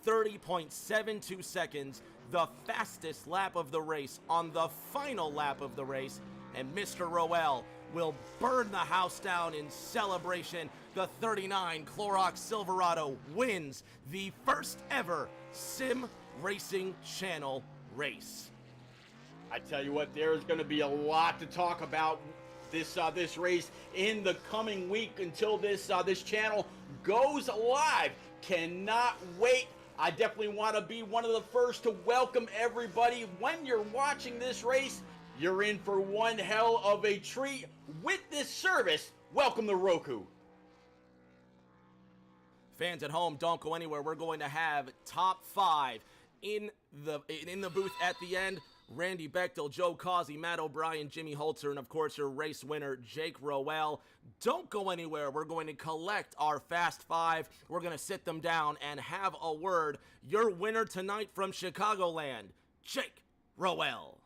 30.72 seconds, the fastest lap of the race on the final lap of the race. And Mr. Rowell will burn the house down in celebration. The 39 Clorox Silverado wins the first ever Sim Racing Channel race. I tell you what, there's going to be a lot to talk about this race in the coming week until this channel goes live. Cannot wait. I definitely want to be one of the first to welcome everybody. When you're watching this race, you're in for one hell of a treat with this service. Welcome to Roku. Fans at home, don't go anywhere. We're going to have top 5 in the booth at the end. Randy Bechtel, Joe Causey, Matt O'Brien, Jimmy Holzer, and of course your race winner, Jake Rowell. Don't go anywhere. We're going to collect our Fast 5. We're going to sit them down and have a word. Your winner tonight from Chicagoland, Jake Rowell.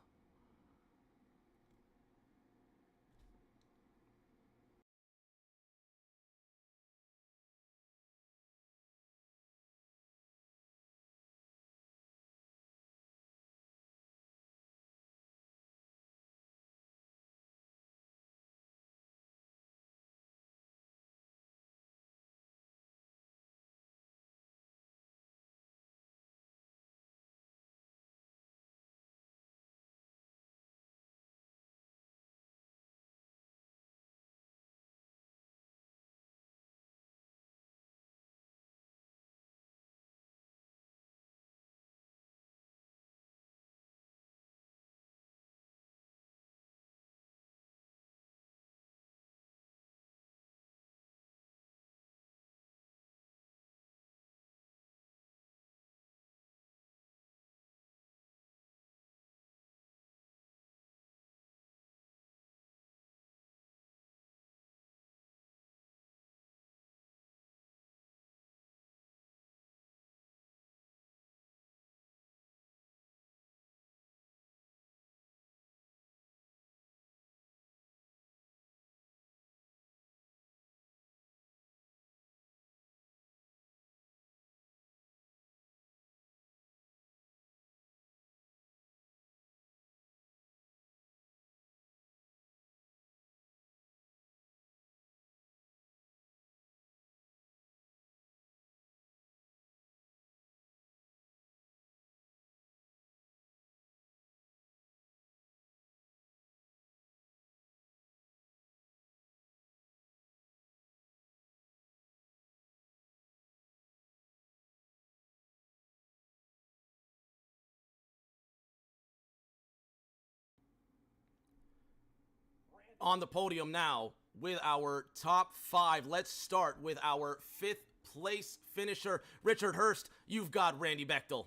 On the podium now with our top 5. Let's start with our 5th place finisher. Richard Hurst, you've got Randy Bechtel.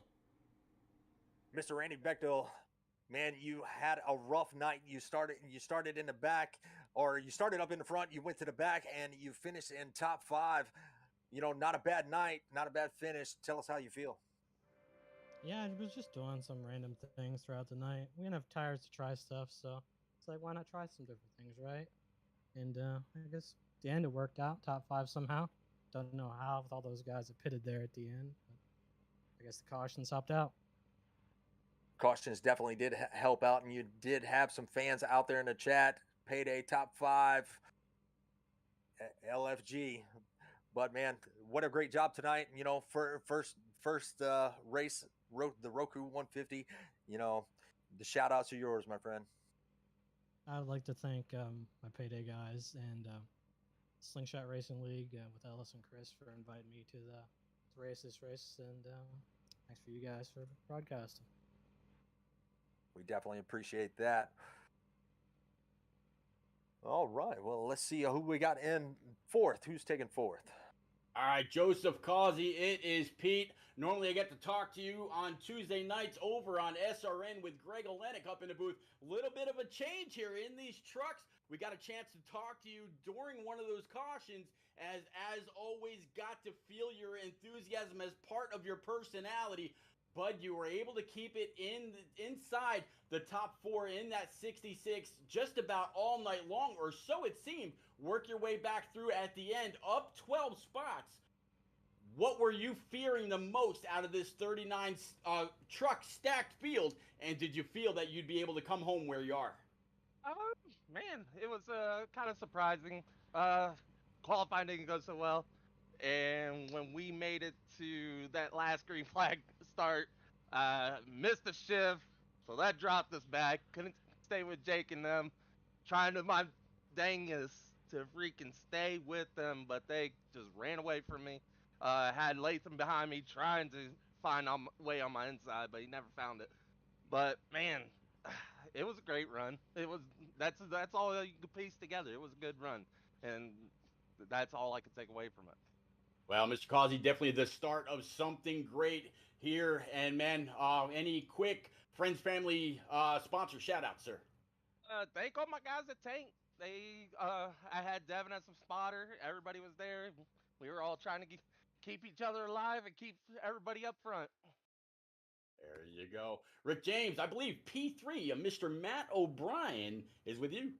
Mr. Randy Bechtel, man, you had a rough night. You started in the back, or you started up in the front, you went to the back, and you finished in top 5. You know, not a bad night, not a bad finish. Tell us how you feel. Yeah, I was just doing some random things throughout the night. We didn't have tires to try stuff, so it's like, why not try some different things, right? And I guess at the end it worked out, top five somehow. Don't know how with all those guys that pitted there at the end, but I guess the cautions helped out. Cautions definitely did help out, and you did have some fans out there in the chat. Payday top five, LFG. But man, what a great job tonight! You know, for first race, the Roku 150. You know, the shout outs are yours, my friend. I would like to thank my payday guys and Slingshot Racing League with Ellis and Chris for inviting me to race this race, and thanks for you guys for broadcasting. We definitely appreciate that. All right, well, let's see who we got in fourth. Who's taking fourth? All right, Joseph Causey, it is Pete. Normally I get to talk to you on Tuesday nights over on SRN with Greg Olenek up in the booth. Little bit of a change here in these trucks. We got a chance to talk to you during one of those cautions, as always got to feel your enthusiasm as part of your personality. Bud, you were able to keep it inside the top four in that 66 just about all night long, or so it seemed. Work your way back through at the end, up 12 spots. What were you fearing the most out of this 39 truck stacked field, and did you feel that you'd be able to come home where you are? Uh, Man, it was kind of surprising. Qualifying didn't go so well, and when we made it to that last green flag start, missed the shift, so that dropped us back. Couldn't stay with Jake and them, trying to my dangest to freaking stay with them, but they just ran away from me. Had Latham behind me trying to find a way on my inside, but he never found it. But man, it was a great run. It was that's all you could piece together. It was a good run, and that's all I could take away from it. Well, Mr. Causey, definitely the start of something great here. And man, any quick friends, family, sponsor shout out, sir? Thank all my guys at Tank. I had Devin as some spotter. Everybody was there. We were all trying to keep each other alive and keep everybody up front. There you go. Rick James, I believe P3, Mr. Matt O'Brien, is with you.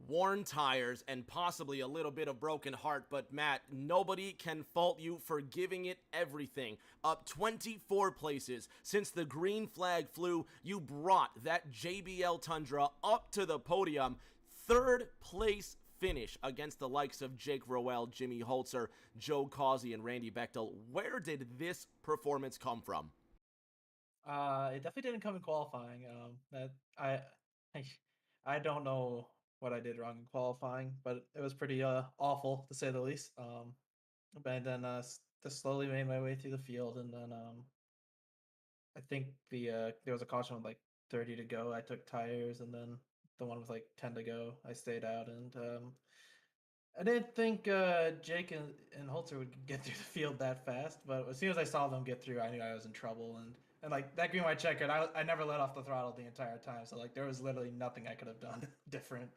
Worn tires and possibly a little bit of broken heart, but Matt, nobody can fault you for giving it everything. Up 24 places since the green flag flew, you brought that JBL Tundra up to the podium. Third place finish against the likes of Jake Rowell, Jimmy Holzer, Joe Causey, and Randy Bechtel. Where did this performance come from? It definitely didn't come in qualifying. That I, I don't know what I did wrong in qualifying, but it was pretty awful to say the least. But then just slowly made my way through the field, and then I think there was a caution with like 30 to go. I took tires, and then the one with like 10 to go, I stayed out, and I didn't think Jake and Holzer would get through the field that fast, but as soon as I saw them get through, I knew I was in trouble. And like that green white checker, I never let off the throttle the entire time, so like there was literally nothing I could have done different.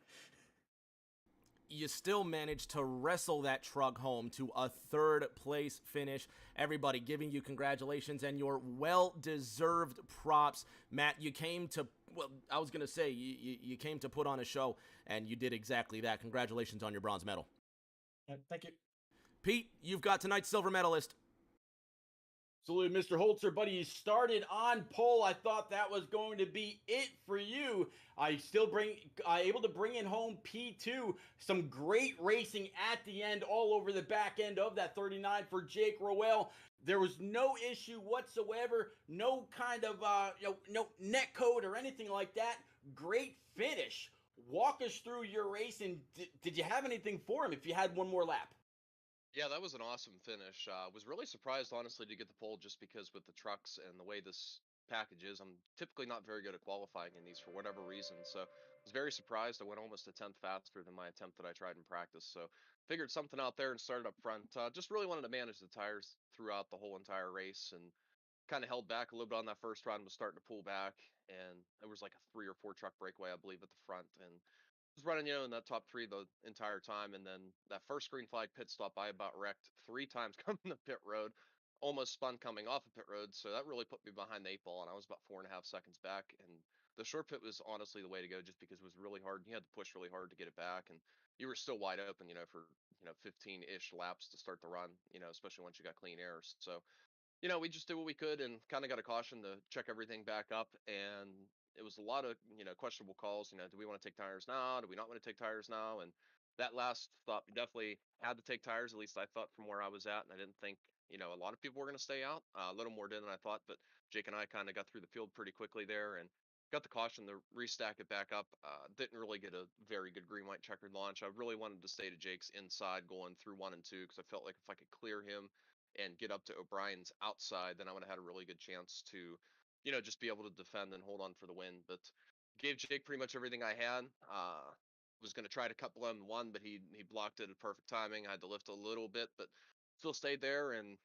You still managed to wrestle that truck home to a third place finish. Everybody giving you congratulations and your well-deserved props. Matt, you came to, well, I was going to say, you came to put on a show, and you did exactly that. Congratulations on your bronze medal. Thank you. Pete, you've got tonight's silver medalist. Absolutely, Mr. Holzer, buddy. You started on pole. I thought that was going to be it for you. I still able to bring in home P2. Some great racing at the end, all over the back end of that 39 for Jake Rowell. There was no issue whatsoever. No kind of no net code or anything like that. Great finish. Walk us through your race, and did you have anything for him if you had one more lap? Yeah, that was an awesome finish. Was really surprised, honestly, to get the pole just because with the trucks and the way this package is, I'm typically not very good at qualifying in these for whatever reason. So I was very surprised. I went almost a tenth faster than my attempt that I tried in practice. So figured something out there and started up front. Just really wanted to manage the tires throughout the whole entire race and kind of held back a little bit on that first run, was starting to pull back. And there was like a 3 or 4 truck breakaway, I believe, at the front. And was running, in that top three the entire time, and then that first green flag pit stop, I about wrecked 3 times coming the pit road. almost spun coming off of pit road, so that really put me behind the 8 ball, and I was about 4.5 seconds back. And the short pit was honestly the way to go, just because it was really hard. You had to push really hard to get it back, and you were still wide open, for 15-ish laps to start the run. Especially once you got clean air. So we just did what we could and kind of got a caution to check everything back up. And it was a lot of, questionable calls. Do we want to take tires now? Do we not want to take tires now? And that last thought, we definitely had to take tires. At least I thought from where I was at. And I didn't think, a lot of people were going to stay out. A little more did than I thought. But Jake and I kind of got through the field pretty quickly there and got the caution to restack it back up. Didn't really get a very good green-white checkered launch. I really wanted to stay to Jake's inside going through 1 and 2 because I felt like if I could clear him and get up to O'Brien's outside, then I would have had a really good chance to, just be able to defend and hold on for the win. But gave Jake pretty much everything I had. Was going to try to cut below him in 1, but he blocked it at perfect timing. I had to lift a little bit, but still stayed there and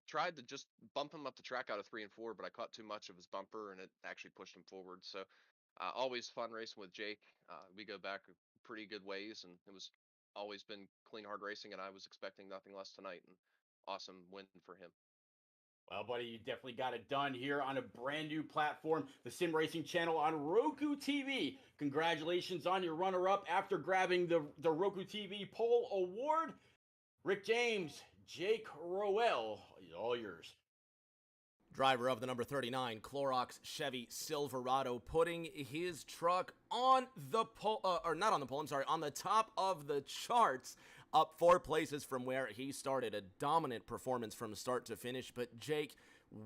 tried to just bump him up the track out of 3 and 4, but I caught too much of his bumper and it actually pushed him forward. So always fun racing with Jake. We go back pretty good ways, and it was always been clean, hard racing, and I was expecting nothing less tonight. And awesome win for him. Well, buddy, you definitely got it done here on a brand new platform, the Sim Racing channel on Roku TV. Congratulations on your runner-up after grabbing the Roku TV Pole Award. Rick James, Jake Rowell, all yours. Driver of the number 39 Clorox Chevy Silverado, putting his truck on the pole, or not on the pole, I'm sorry, on the top of the charts, up 4 places from where he started. A dominant performance from start to finish. But Jake,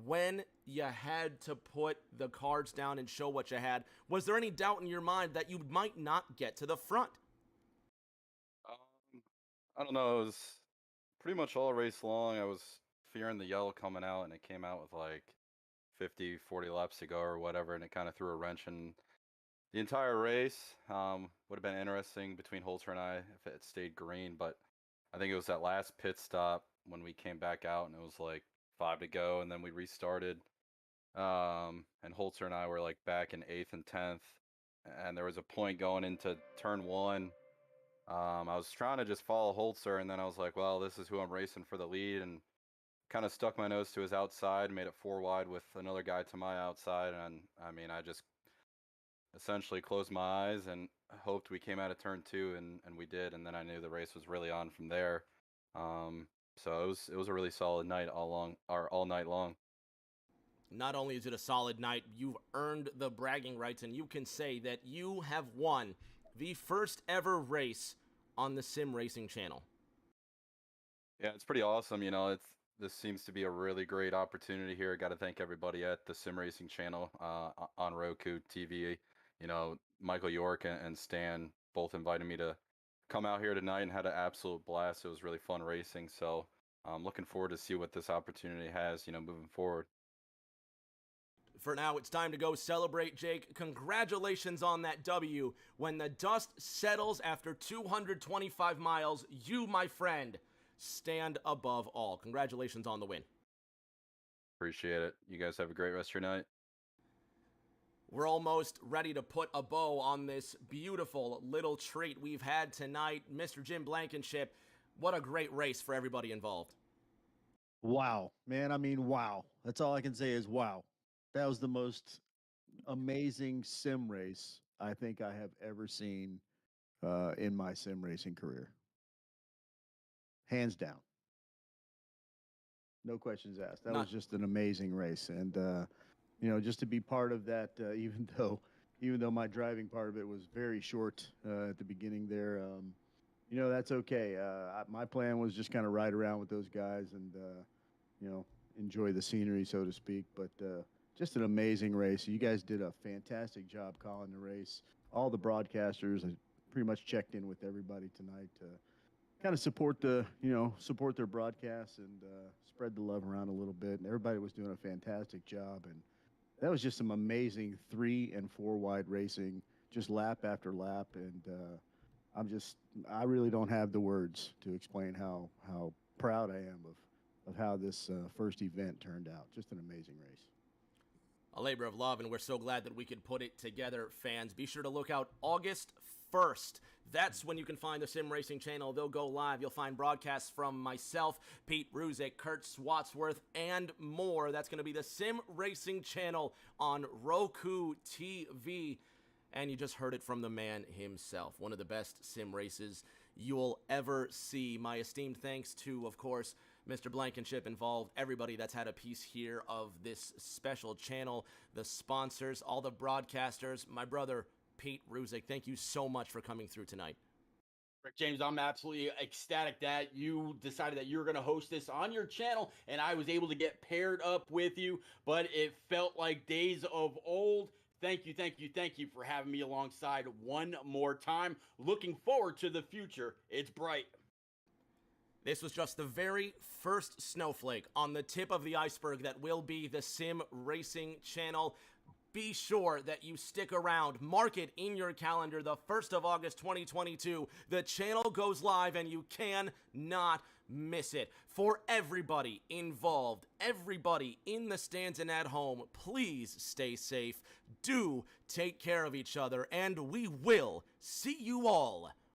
when you had to put the cards down and show what you had, was there any doubt in your mind that you might not get to the front? I don't know. It was pretty much all race long. I was fearing the yellow coming out, and it came out with like 50, 40 laps to go or whatever, and it kind of threw a wrench in the entire race. Would have been interesting between Holzer and I if it had stayed green, but I think it was that last pit stop when we came back out, and it was like 5 to go, and then we restarted. And Holzer and I were like back in 8th and 10th, and there was a point going into turn 1. I was trying to just follow Holzer, and then I was like, well, this is who I'm racing for the lead, and kind of stuck my nose to his outside, made it 4 wide with another guy to my outside, and I mean, I just essentially closed my eyes and hoped we came out of turn 2, and we did, and then I knew the race was really on from there. So it was a really solid night all night long. Not only is it a solid night, you've earned the bragging rights, and you can say that you have won the first ever race on the Sim Racing channel. Yeah, it's pretty awesome. This seems to be a really great opportunity here. Got to thank everybody at the Sim Racing channel on Roku TV. Michael York and Stan both invited me to come out here tonight and had an absolute blast. It was really fun racing. So I'm looking forward to see what this opportunity has, moving forward. For now, it's time to go celebrate, Jake. Congratulations on that W. When the dust settles after 225 miles, you, my friend, stand above all. Congratulations on the win. Appreciate it. You guys have a great rest of your night. We're almost ready to put a bow on this beautiful little treat we've had tonight. Mr. Jim Blankenship, what a great race for everybody involved. Wow, man. I mean, wow. That's all I can say is wow. That was the most amazing sim race I think I have ever seen in my sim racing career. Hands down. No questions asked. That was just an amazing race. And, just to be part of that, even though my driving part of it was very short at the beginning there, that's okay. My plan was just kind of ride around with those guys and, enjoy the scenery, so to speak. But just an amazing race. You guys did a fantastic job calling the race. All the broadcasters, I pretty much checked in with everybody tonight to kind of support their broadcasts and spread the love around a little bit. And everybody was doing a fantastic job. And that was just some amazing 3 and 4 wide racing, just lap after lap. And I really don't have the words to explain how proud I am of how this first event turned out. Just an amazing race. A labor of love, and we're so glad that we could put it together, fans. Be sure to look out August 1st. That's when you can find the Sim Racing channel. They'll go live. You'll find broadcasts from myself, Pete Ruzick, Kurt Swatsworth, and more. That's going to be the Sim Racing channel on Roku TV. And you just heard it from the man himself. One of the best sim races you'll ever see. My esteemed thanks to, of course, Mr. Blankenship involved, everybody that's had a piece here of this special channel, the sponsors, all the broadcasters, my brother, Pete Ruzick. Thank you so much for coming through tonight. Rick James, I'm absolutely ecstatic that you decided that you were going to host this on your channel, and I was able to get paired up with you, but it felt like days of old. Thank you, thank you, thank you for having me alongside one more time. Looking forward to the future. It's bright. This was just the very first snowflake on the tip of the iceberg that will be the Sim Racing channel. Be sure that you stick around. Mark it in your calendar. The 1st of August, 2022. The channel goes live and you cannot miss it. For everybody involved, everybody in the stands and at home, please stay safe. Do take care of each other, and we will see you all